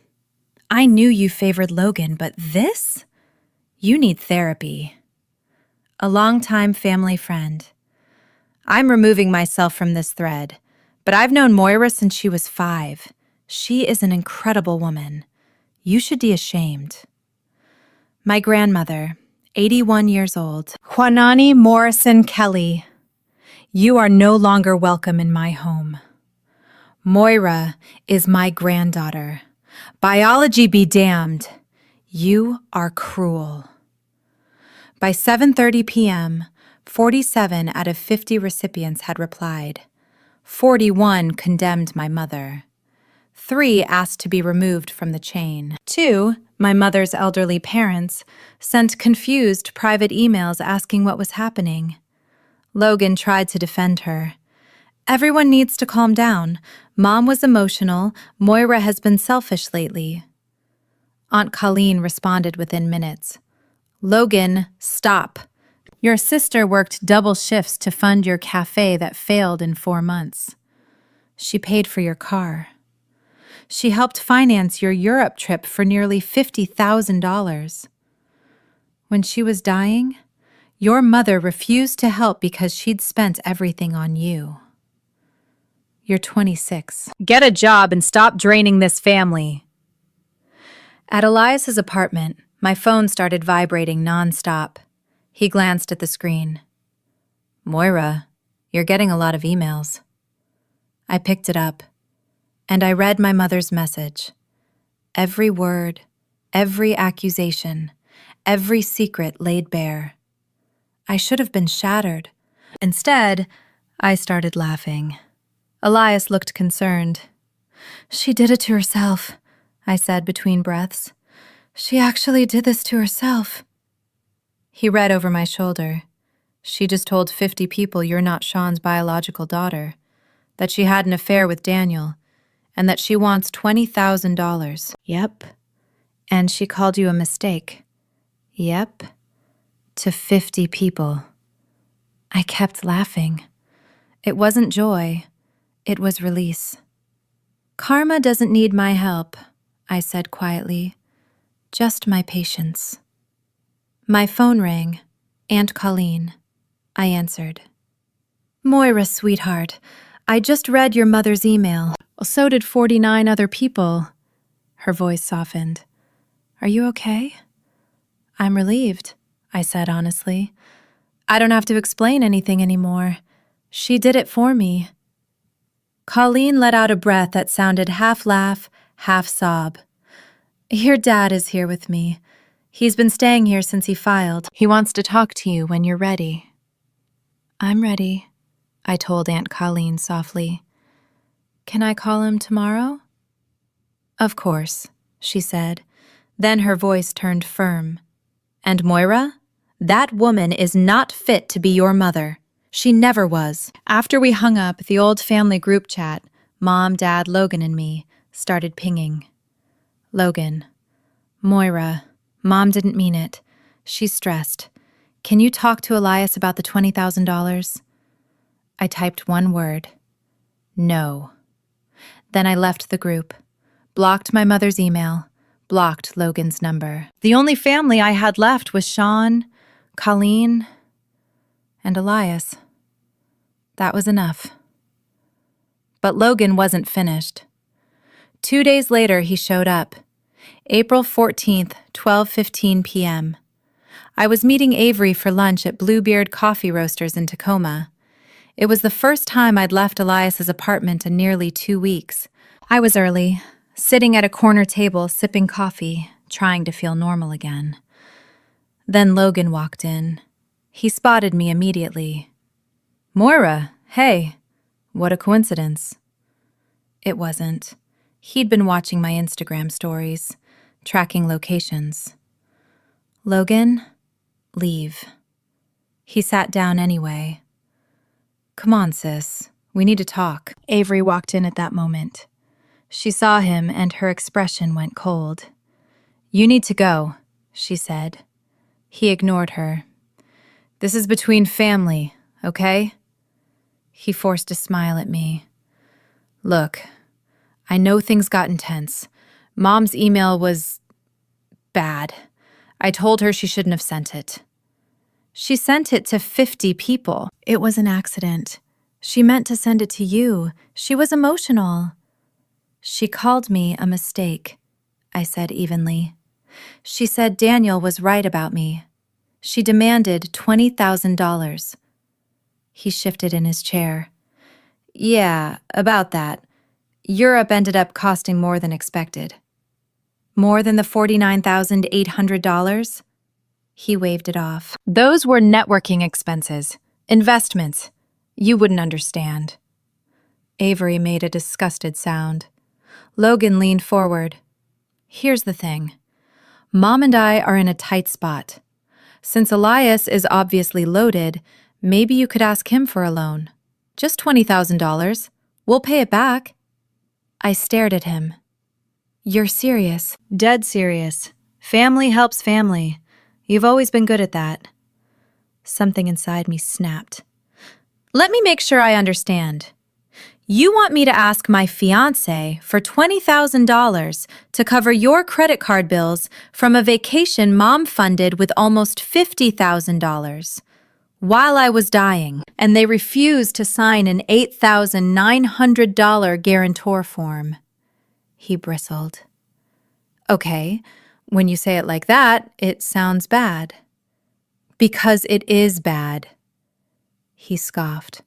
I knew you favored Logan, but this? You need therapy. A longtime family friend. I'm removing myself from this thread, but I've known Moira since she was 5. She is an incredible woman. You should be ashamed. My grandmother, 81 years old. Juanani Morrison Kelly. You are no longer welcome in my home. Moira is my granddaughter. Biology be damned. You are cruel. By 7:30 p.m., 47 out of 50 recipients had replied. 41 condemned my mother. 3 asked to be removed from the chain. 2, my mother's elderly parents, sent confused private emails asking what was happening. Logan tried to defend her. Everyone needs to calm down. Mom was emotional. Moira has been selfish lately. Aunt Colleen responded within minutes. Logan, stop. Your sister worked double shifts to fund your cafe that failed in 4 months. She paid for your car. She helped finance your Europe trip for nearly $50,000. When she was dying, your mother refused to help because she'd spent everything on you. You're 26. Get a job and stop draining this family. At Elias's apartment, my phone started vibrating nonstop. He glanced at the screen. Moira, you're getting a lot of emails. I picked it up, and I read my mother's message. Every word, every accusation, every secret laid bare. I should have been shattered. Instead, I started laughing. Elias looked concerned. She did it to herself, I said between breaths. She actually did this to herself. He read over my shoulder. She just told 50 people you're not Sean's biological daughter, that she had an affair with Daniel, and that she wants $20,000. Yep. And she called you a mistake. Yep. To 50 people. I kept laughing. It wasn't joy. It was release. Karma doesn't need my help, I said quietly. Just my patience. My phone rang. Aunt Colleen. I answered. Moira, sweetheart, I just read your mother's email. So did 49 other people. Her voice softened. Are you okay? I'm relieved, I said honestly. I don't have to explain anything anymore. She did it for me. Colleen let out a breath that sounded half laugh, half sob. Your dad is here with me. He's been staying here since he filed. He wants to talk to you when you're ready. I'm ready, I told Aunt Colleen softly. Can I call him tomorrow? Of course, she said. Then her voice turned firm. And Moira, that woman is not fit to be your mother. She never was. After we hung up, the old family group chat, Mom, Dad, Logan, and me, started pinging. Logan. Moira. Mom didn't mean it. She's stressed. Can you talk to Elias about the $20,000? I typed one word. No. Then I left the group, blocked my mother's email, blocked Logan's number. The only family I had left was Sean, Colleen, and Elias. That was enough. But Logan wasn't finished. 2 days later, he showed up. April 14th, 12:15 p.m. I was meeting Avery for lunch at Bluebeard Coffee Roasters in Tacoma. It was the first time I'd left Elias's apartment in nearly 2 weeks. I was early, sitting at a corner table sipping coffee, trying to feel normal again. Then Logan walked in. He spotted me immediately. Moira, hey, what a coincidence. It wasn't. He'd been watching my Instagram stories, tracking locations. Logan, leave. He sat down anyway. Come on, sis. We need to talk. Avery walked in at that moment. She saw him and her expression went cold. You need to go, she said. He ignored her. This is between family, okay? He forced a smile at me. Look, I know things got intense. Mom's email was bad. I told her she shouldn't have sent it. She sent it to 50 people. It was an accident. She meant to send it to you. She was emotional. She called me a mistake, I said evenly. She said Daniel was right about me. She demanded $20,000. He shifted in his chair. Yeah, about that. Europe ended up costing more than expected. More than the $49,800? He waved it off. Those were networking expenses, investments. You wouldn't understand. Avery made a disgusted sound. Logan leaned forward. Here's the thing. Mom and I are in a tight spot. Since Elias is obviously loaded, maybe you could ask him for a loan. Just $20,000. We'll pay it back. I stared at him. You're serious? Dead serious. Family helps family. You've always been good at that. Something inside me snapped. Let me make sure I understand. You want me to ask my fiancé for $20,000 to cover your credit card bills from a vacation Mom funded with almost $50,000 while I was dying, and they refused to sign an $8,900 guarantor form. He bristled. Okay, when you say it like that, it sounds bad. Because it is bad. He scoffed.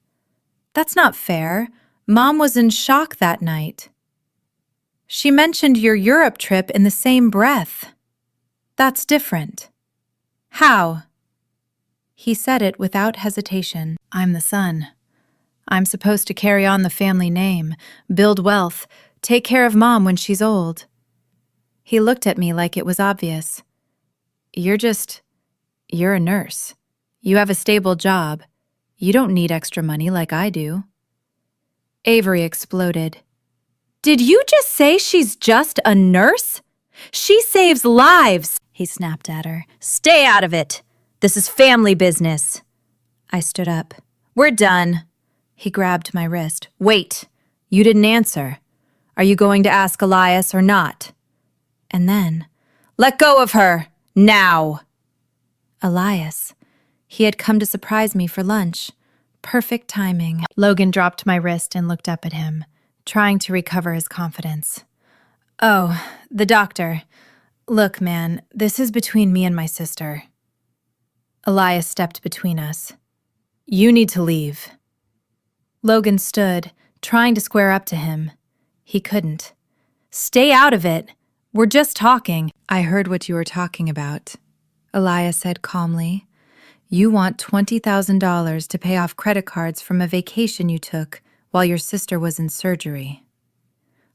That's not fair. Mom was in shock that night. She mentioned your Europe trip in the same breath. That's different. How? He said it without hesitation. I'm the son. I'm supposed to carry on the family name, build wealth, take care of Mom when she's old. He looked at me like it was obvious. You're a nurse. You have a stable job. You don't need extra money like I do. Avery exploded. Did you just say she's just a nurse? She saves lives, he snapped at her. Stay out of it. This is family business. I stood up. We're done. He grabbed my wrist. Wait, you didn't answer. Are you going to ask Elias or not? And then, let go of her, now. Elias. He had come to surprise me for lunch. Perfect timing. Logan dropped my wrist and looked up at him, trying to recover his confidence. Oh, the doctor. Look, man, this is between me and my sister. Elias stepped between us. You need to leave. Logan stood, trying to square up to him. He couldn't. Stay out of it. We're just talking. I heard what you were talking about, Elias said calmly. You want $20,000 to pay off credit cards from a vacation you took while your sister was in surgery.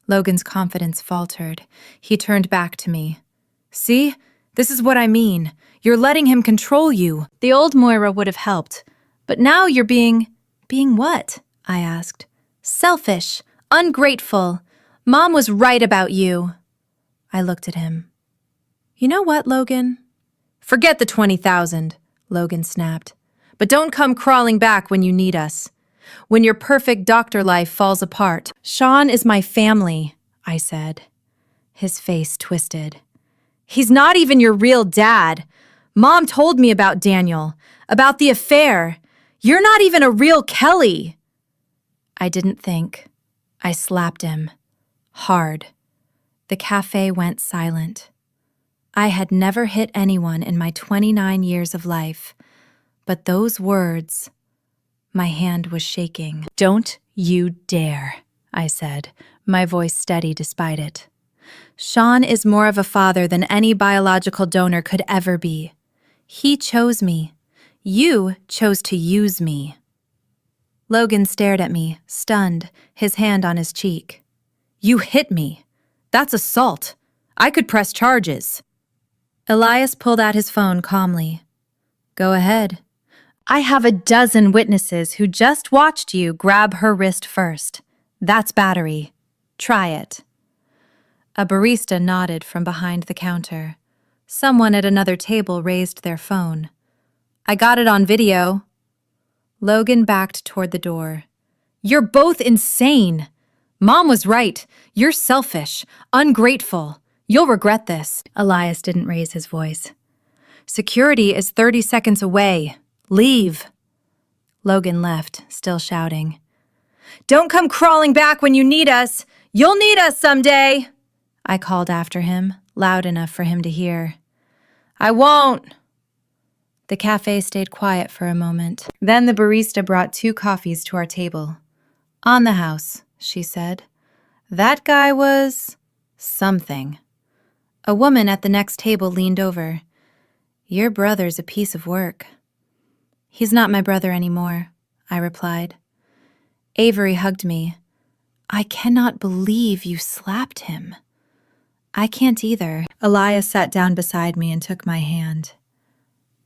Logan's confidence faltered. He turned back to me. See? This is what I mean. You're letting him control you. The old Moira would have helped. But now you're being what? I asked. Selfish. Ungrateful. Mom was right about you. I looked at him. You know what, Logan? Forget the $20,000. Logan snapped. But don't come crawling back when you need us. When your perfect doctor life falls apart. Sean is my family, I said. His face twisted. He's not even your real dad. Mom told me about Daniel, about the affair. You're not even a real Kelly. I didn't think. I slapped him. Hard. The cafe went silent. I had never hit anyone in my 29 years of life, but those words, my hand was shaking. Don't you dare, I said, my voice steady despite it. Sean is more of a father than any biological donor could ever be. He chose me. You chose to use me. Logan stared at me, stunned, his hand on his cheek. You hit me. That's assault. I could press charges. Elias pulled out his phone calmly. Go ahead. I have a dozen witnesses who just watched you grab her wrist first. That's battery. Try it. A barista nodded from behind the counter. Someone at another table raised their phone. I got it on video. Logan backed toward the door. You're both insane. Mom was right. You're selfish, ungrateful. You'll regret this. Elias didn't raise his voice. Security is 30 seconds away. Leave. Logan left, still shouting. Don't come crawling back when you need us. You'll need us someday. I called after him, loud enough for him to hear. I won't. The cafe stayed quiet for a moment. Then the barista brought 2 coffees to our table. On the house, she said. That guy was something. A woman at the next table leaned over. Your brother's a piece of work. He's not my brother anymore, I replied. Avery hugged me. I cannot believe you slapped him. I can't either. Elias sat down beside me and took my hand.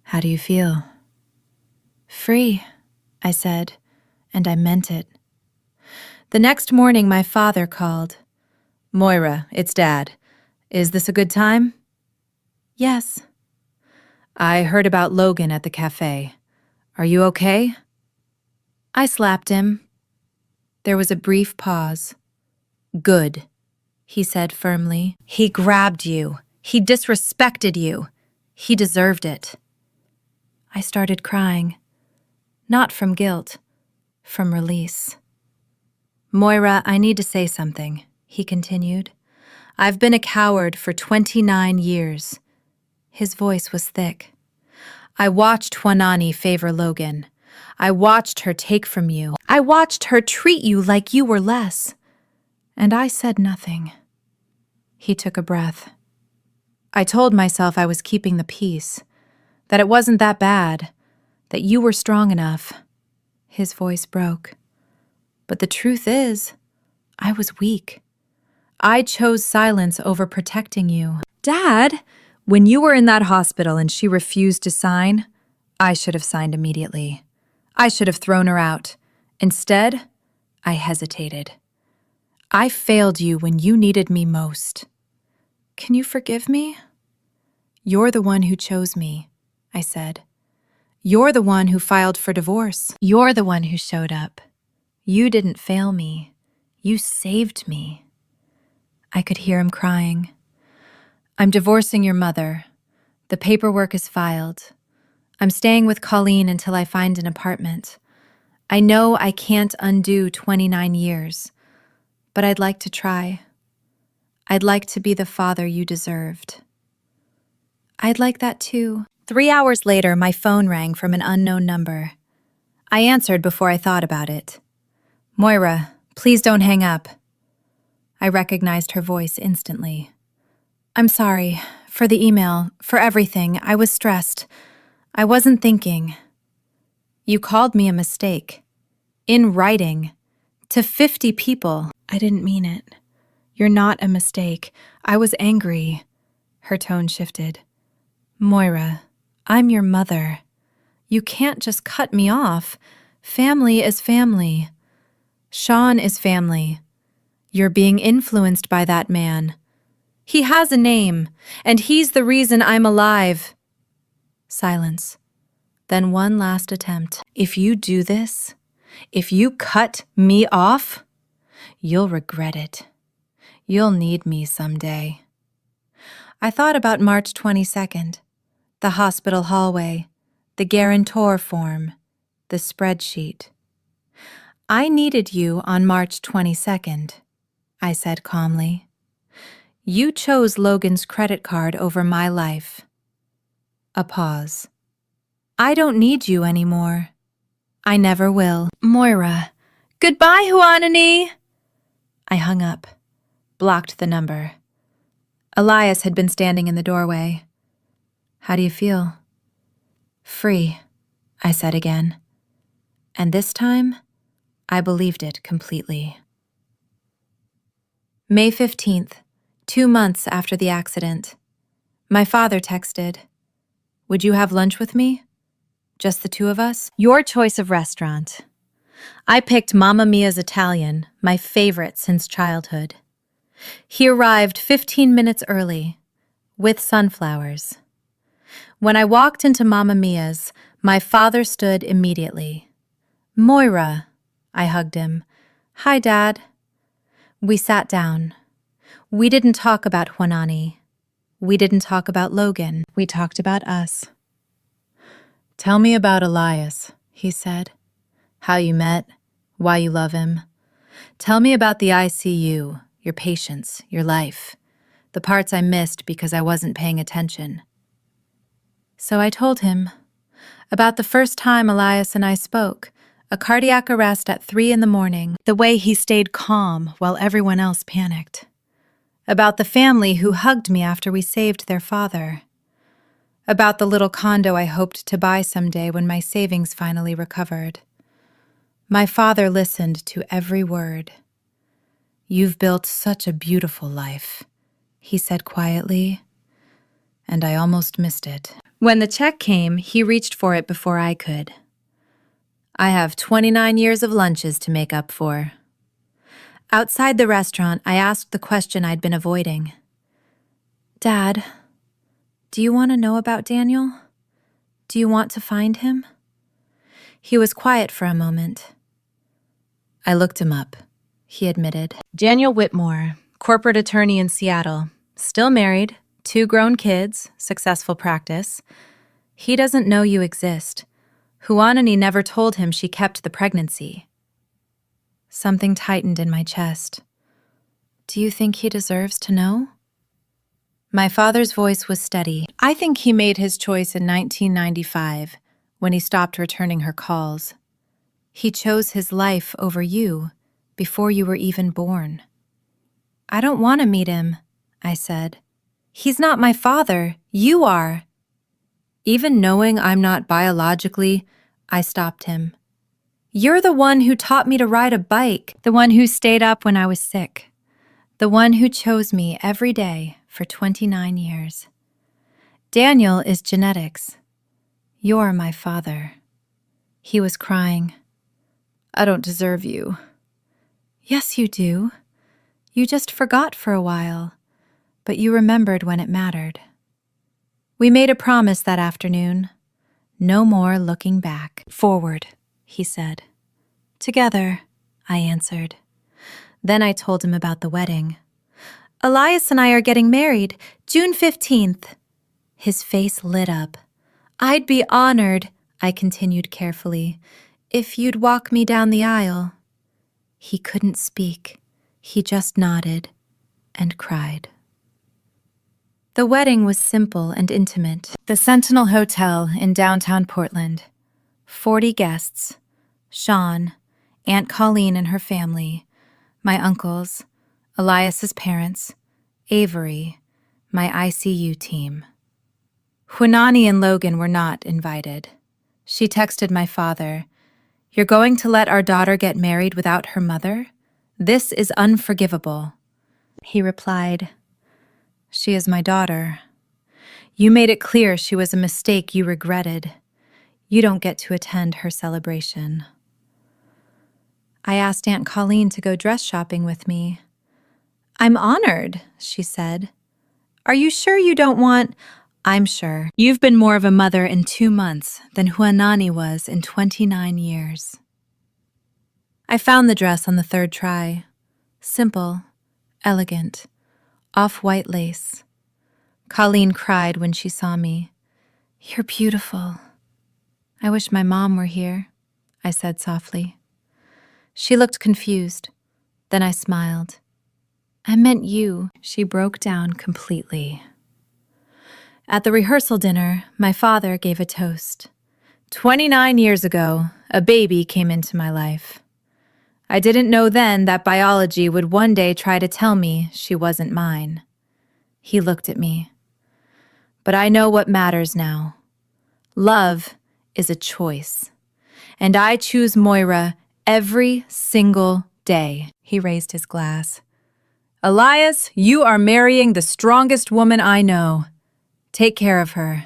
How do you feel? Free, I said, and I meant it. The next morning, my father called. Moira, it's Dad. Is this a good time? Yes. I heard about Logan at the cafe. Are you okay? I slapped him. There was a brief pause. Good, he said firmly. He grabbed you. He disrespected you. He deserved it. I started crying. Not from guilt, from release. Moira, I need to say something, he continued. I've been a coward for 29 years. His voice was thick. I watched Juanani favor Logan. I watched her take from you. I watched her treat you like you were less. And I said nothing. He took a breath. I told myself I was keeping the peace, that it wasn't that bad, that you were strong enough. His voice broke. But the truth is, I was weak. I chose silence over protecting you. Dad, when you were in that hospital and she refused to sign, I should have signed immediately. I should have thrown her out. Instead, I hesitated. I failed you when you needed me most. Can you forgive me? You're the one who chose me, I said. You're the one who filed for divorce. You're the one who showed up. You didn't fail me. You saved me. I could hear him crying. I'm divorcing your mother. The paperwork is filed. I'm staying with Colleen until I find an apartment. I know I can't undo 29 years, but I'd like to try. I'd like to be the father you deserved. I'd like that too. 3 hours later, my phone rang from an unknown number. I answered before I thought about it. Moira, please don't hang up. I recognized her voice instantly. I'm sorry, for the email, for everything. I was stressed. I wasn't thinking. You called me a mistake. In writing. To 50 people. I didn't mean it. You're not a mistake. I was angry. Her tone shifted. Moira, I'm your mother. You can't just cut me off. Family is family. Sean is family. You're being influenced by that man. He has a name, and he's the reason I'm alive. Silence. Then one last attempt. If you do this, if you cut me off, you'll regret it. You'll need me someday. I thought about March 22nd, the hospital hallway, the guarantor form, the spreadsheet. I needed you on March 22nd, I said calmly. You chose Logan's credit card over my life. A pause. I don't need you anymore. I never will. Moira. Goodbye, Juanani. I hung up, blocked the number. Elias had been standing in the doorway. How do you feel? Free, I said again. And this time, I believed it completely. May 15th, 2 months after the accident. My father texted, Would you have lunch with me? Just the two of us? Your choice of restaurant. I picked Mamma Mia's Italian, my favorite since childhood. He arrived 15 minutes early, with sunflowers. When I walked into Mamma Mia's, my father stood immediately. Moira, I hugged him. Hi, Dad. We sat down. We didn't talk about Juanani. We didn't talk about Logan. We talked about us. Tell me about Elias, he said. How you met, why you love him. Tell me about the ICU, your patients, your life, the parts I missed because I wasn't paying attention. So I told him about the first time Elias and I spoke, a cardiac arrest at 3 a.m, the way he stayed calm while everyone else panicked. About the family who hugged me after we saved their father. About the little condo I hoped to buy someday when my savings finally recovered. My father listened to every word. "You've built such a beautiful life," he said quietly, and I almost missed it. When the check came, he reached for it before I could. "I have 29 years of lunches to make up for." Outside the restaurant, I asked the question I'd been avoiding. "Dad, do you want to know about Daniel? Do you want to find him?" He was quiet for a moment. "I looked him up," he admitted. "Daniel Whitmore, corporate attorney in Seattle, still married, 2 grown kids, successful practice. He doesn't know you exist. Huanani never told him she kept the pregnancy." Something tightened in my chest. "Do you think he deserves to know?" My father's voice was steady. "I think he made his choice in 1995, when he stopped returning her calls. He chose his life over you, before you were even born." "I don't want to meet him," I said. "He's not my father. You are." Even knowing I'm not biologically, I stopped him. "You're the one who taught me to ride a bike, the one who stayed up when I was sick, the one who chose me every day for 29 years. Daniel is genetics. You're my father." He was crying. "I don't deserve you." "Yes, you do. You just forgot for a while, but you remembered when it mattered." We made a promise that afternoon. No more looking back. "Forward," he said. "Together," I answered. Then I told him about the wedding. "Elias and I are getting married, June 15th. His face lit up. "I'd be honored," I continued carefully, "if you'd walk me down the aisle." He couldn't speak. He just nodded and cried. The wedding was simple and intimate. The Sentinel Hotel in downtown Portland. 40 guests. Sean, Aunt Colleen and her family, my uncles, Elias's parents, Avery, my ICU team. Huanani and Logan were not invited. She texted my father, "You're going to let our daughter get married without her mother? This is unforgivable." He replied, "She is my daughter. You made it clear she was a mistake you regretted. You don't get to attend her celebration." I asked Aunt Colleen to go dress shopping with me. "I'm honored," she said. "Are you sure you don't want—" "I'm sure. You've been more of a mother in 2 months than Huanani was in 29 years. I found the dress on the 3rd try. Simple, elegant, off-white lace. Colleen cried when she saw me. "You're beautiful." "I wish my mom were here," I said softly. She looked confused. Then I smiled. "I meant you." She broke down completely. At the rehearsal dinner, my father gave a toast. 29 years ago, a baby came into my life. I didn't know then that biology would one day try to tell me she wasn't mine. He looked at me. "But I know what matters now. Love is a choice. And I choose Moira every single day." He raised his glass. "Elias, you are marrying the strongest woman I know. Take care of her.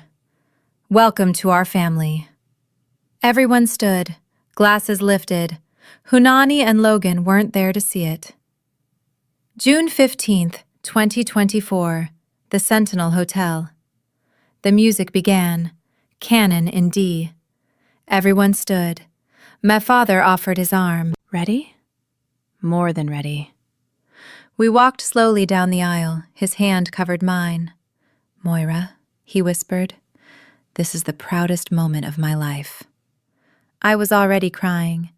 Welcome to our family." Everyone stood, glasses lifted. Huanani and Logan weren't there to see it. June 15th, 2024, the Sentinel Hotel. The music began, canon in D. Everyone stood. My father offered his arm. "Ready?" "More than ready." We walked slowly down the aisle. His hand covered mine. "Moira," he whispered, "this is the proudest moment of my life." I was already crying.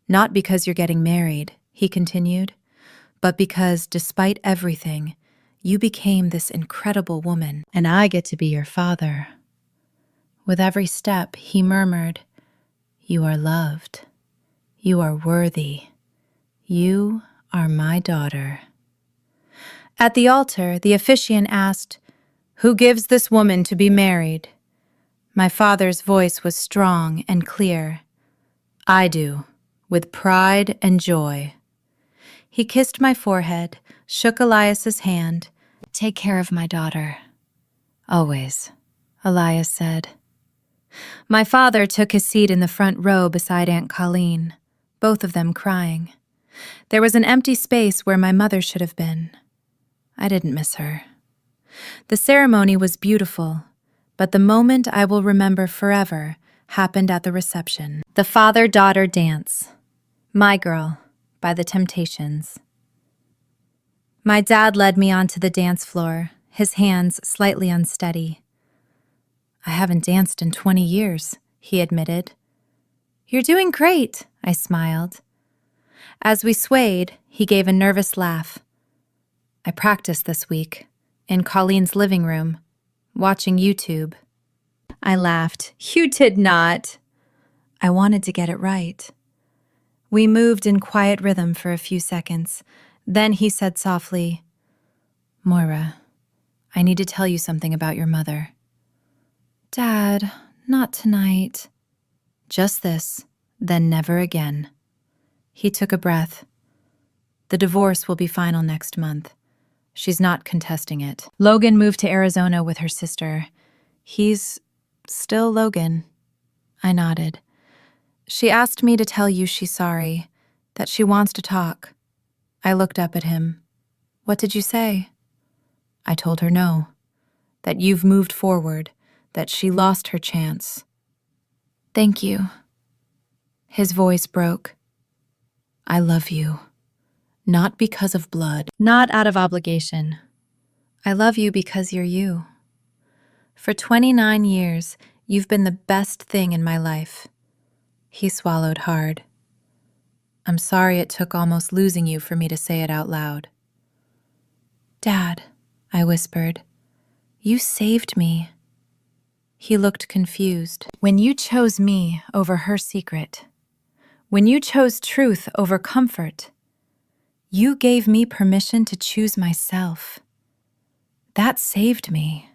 "Not because you're getting married," he continued, "but because, despite everything, you became this incredible woman, and I get to be your father." With every step, he murmured, "You are loved. You are worthy. You are my daughter." At the altar, the officiant asked, "Who gives this woman to be married?" My father's voice was strong and clear. "I do, with pride and joy." He kissed my forehead, shook Elias's hand. "Take care of my daughter." "Always," Elias said. My father took his seat in the front row beside Aunt Colleen, both of them crying. There was an empty space where my mother should have been. I didn't miss her. The ceremony was beautiful, but the moment I will remember forever happened at the reception. The father-daughter dance. My Girl by The Temptations. My dad led me onto the dance floor, his hands slightly unsteady. "I haven't danced in 20 years, he admitted. "You're doing great," I smiled. As we swayed, he gave a nervous laugh. "I practiced this week, in Colleen's living room, watching YouTube." I laughed. "You did not." I wanted to get it right. We moved in quiet rhythm for a few seconds. Then he said softly, "Moira, I need to tell you something about your mother." "Dad, not tonight." "Just this, then never again." He took a breath. "The divorce will be final next month. She's not contesting it. Logan moved to Arizona with her sister. He's still Logan." I nodded. "She asked me to tell you she's sorry, that she wants to talk." I looked up at him. "What did you say?" I told her no, that you've moved forward, that she lost her chance. "Thank you." His voice broke. "I love you. Not because of blood, not out of obligation. I love you because you're you. For 29 years, you've been the best thing in my life." He swallowed hard. "I'm sorry it took almost losing you for me to say it out loud." "Dad," I whispered, "you saved me." He looked confused. "When you chose me over her secret, when you chose truth over comfort, you gave me permission to choose myself. That saved me."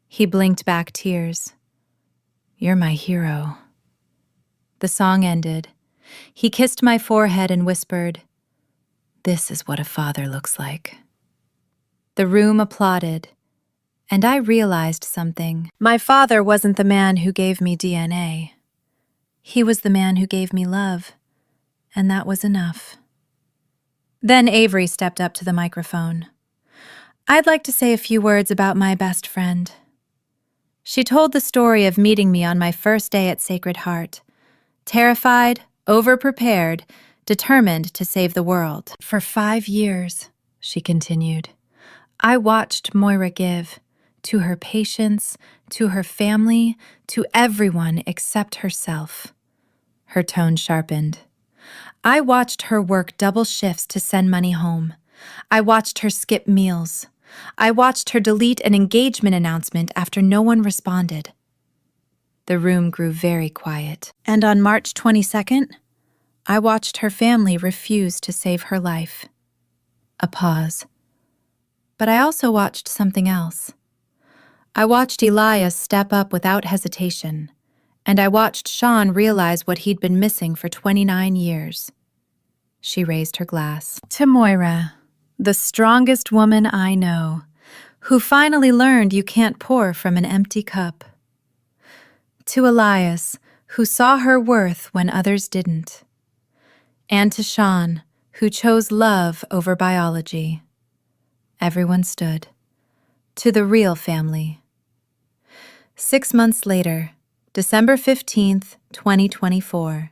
He blinked back tears. "You're my hero." The song ended. He kissed my forehead and whispered, "This is what a father looks like." The room applauded, and I realized something. My father wasn't the man who gave me DNA. He was the man who gave me love, and that was enough. Then Avery stepped up to the microphone. "I'd like to say a few words about my best friend." She told the story of meeting me on my first day at Sacred Heart. Terrified, overprepared, determined to save the world. "For 5 years," she continued, "I watched Moira give, to her patients, to her family, to everyone except herself." Her tone sharpened. "I watched her work double shifts to send money home. I watched her skip meals. I watched her delete an engagement announcement after no one responded." The room grew very quiet. "And on March 22nd, I watched her family refuse to save her life." A pause. "But I also watched something else. I watched Elias step up without hesitation, and I watched Sean realize what he'd been missing for 29 years. She raised her glass. "To Moira, the strongest woman I know, who finally learned you can't pour from an empty cup. To Elias, who saw her worth when others didn't. And to Sean, who chose love over biology." Everyone stood. "To the real family." 6 months later, December 15th, 2024.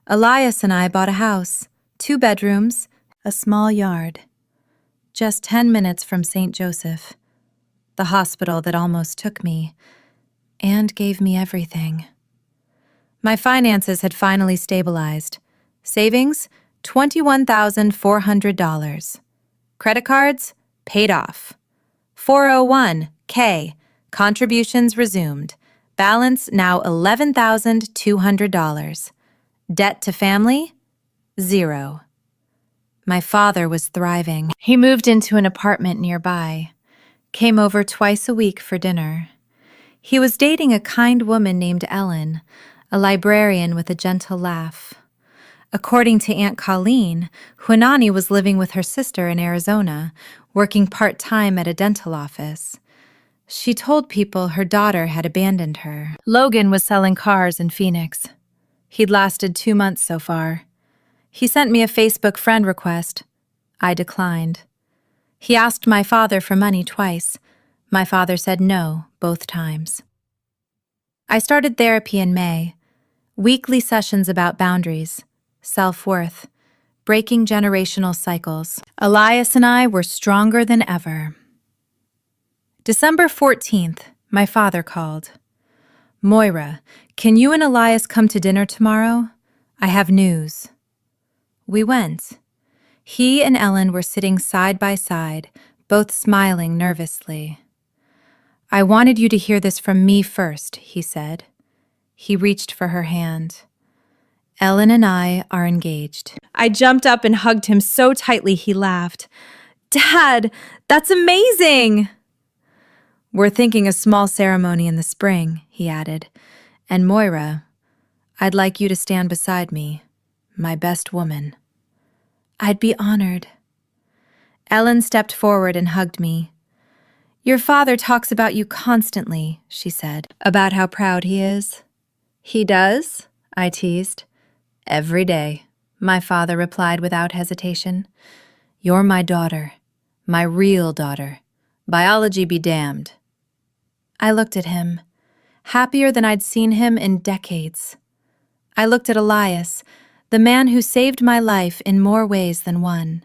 Elias and I bought a house, 2 bedrooms, a small yard. Just 10 minutes from St. Joseph, the hospital that almost took me, and gave me everything. My finances had finally stabilized. Savings, $21,400. Credit cards, paid off. 401k, contributions resumed. Balance now $11,200. Debt to family, 0. My father was thriving. He moved into an apartment nearby, came over twice a week for dinner. He was dating a kind woman named Ellen, a librarian with a gentle laugh. According to Aunt Colleen, Huanani was living with her sister in Arizona, working part-time at a dental office. She told people her daughter had abandoned her. Logan was selling cars in Phoenix. He'd lasted 2 months so far. He sent me a Facebook friend request. I declined. He asked my father for money twice. My father said no both times. I started therapy in May. Weekly sessions about boundaries, self-worth, breaking generational cycles. Elias and I were stronger than ever. December 14th, my father called. Moira, can you and Elias come to dinner tomorrow? I have news. We went. He and Ellen were sitting side by side, both smiling nervously. I wanted you to hear this from me first, he said. He reached for her hand. Ellen and I are engaged. I jumped up and hugged him so tightly he laughed. Dad, that's amazing! We're thinking a small ceremony in the spring, he added. And Moira, I'd like you to stand beside me, my best woman. I'd be honored. Ellen stepped forward and hugged me. Your father talks about you constantly, she said. About how proud he is? He does? I teased. Every day, my father replied without hesitation. You're my daughter, my real daughter. Biology be damned. I looked at him, happier than I'd seen him in decades. I looked at Elias, the man who saved my life in more ways than one.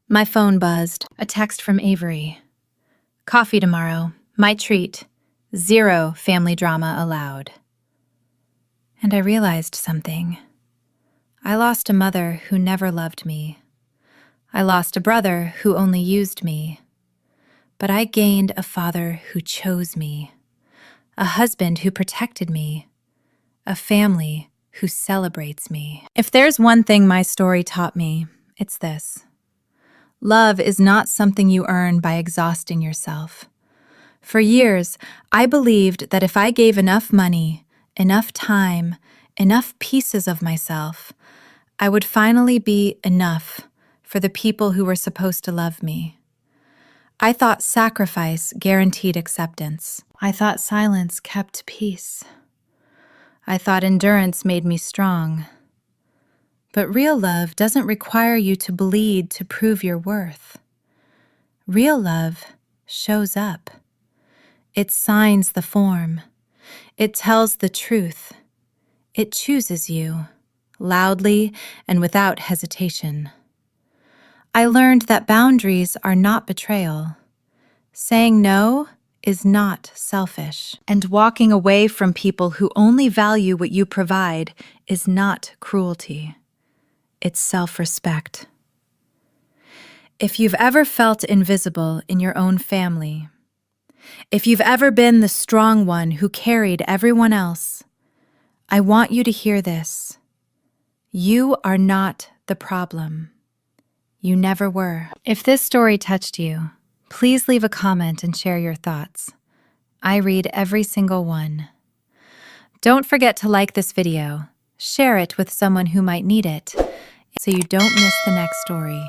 My phone buzzed, a text from Avery. Coffee tomorrow, my treat. 0 family drama allowed. And I realized something. I lost a mother who never loved me. I lost a brother who only used me. But I gained a father who chose me, a husband who protected me, a family who celebrates me. If there's one thing my story taught me, it's this. Love is not something you earn by exhausting yourself. For years, I believed that if I gave enough money, enough time, enough pieces of myself, I would finally be enough for the people who were supposed to love me. I thought sacrifice guaranteed acceptance. I thought silence kept peace. I thought endurance made me strong. But real love doesn't require you to bleed to prove your worth. Real love shows up. It signs the form. It tells the truth. It chooses you, loudly and without hesitation. I learned that boundaries are not betrayal. Saying no is not selfish. And walking away from people who only value what you provide is not cruelty. It's self-respect. If you've ever felt invisible in your own family, if you've ever been the strong one who carried everyone else, I want you to hear this. You are not the problem. You never were. If this story touched you, please leave a comment and share your thoughts. I read every single one. Don't forget to like this video, share it with someone who might need it, so you don't miss the next story.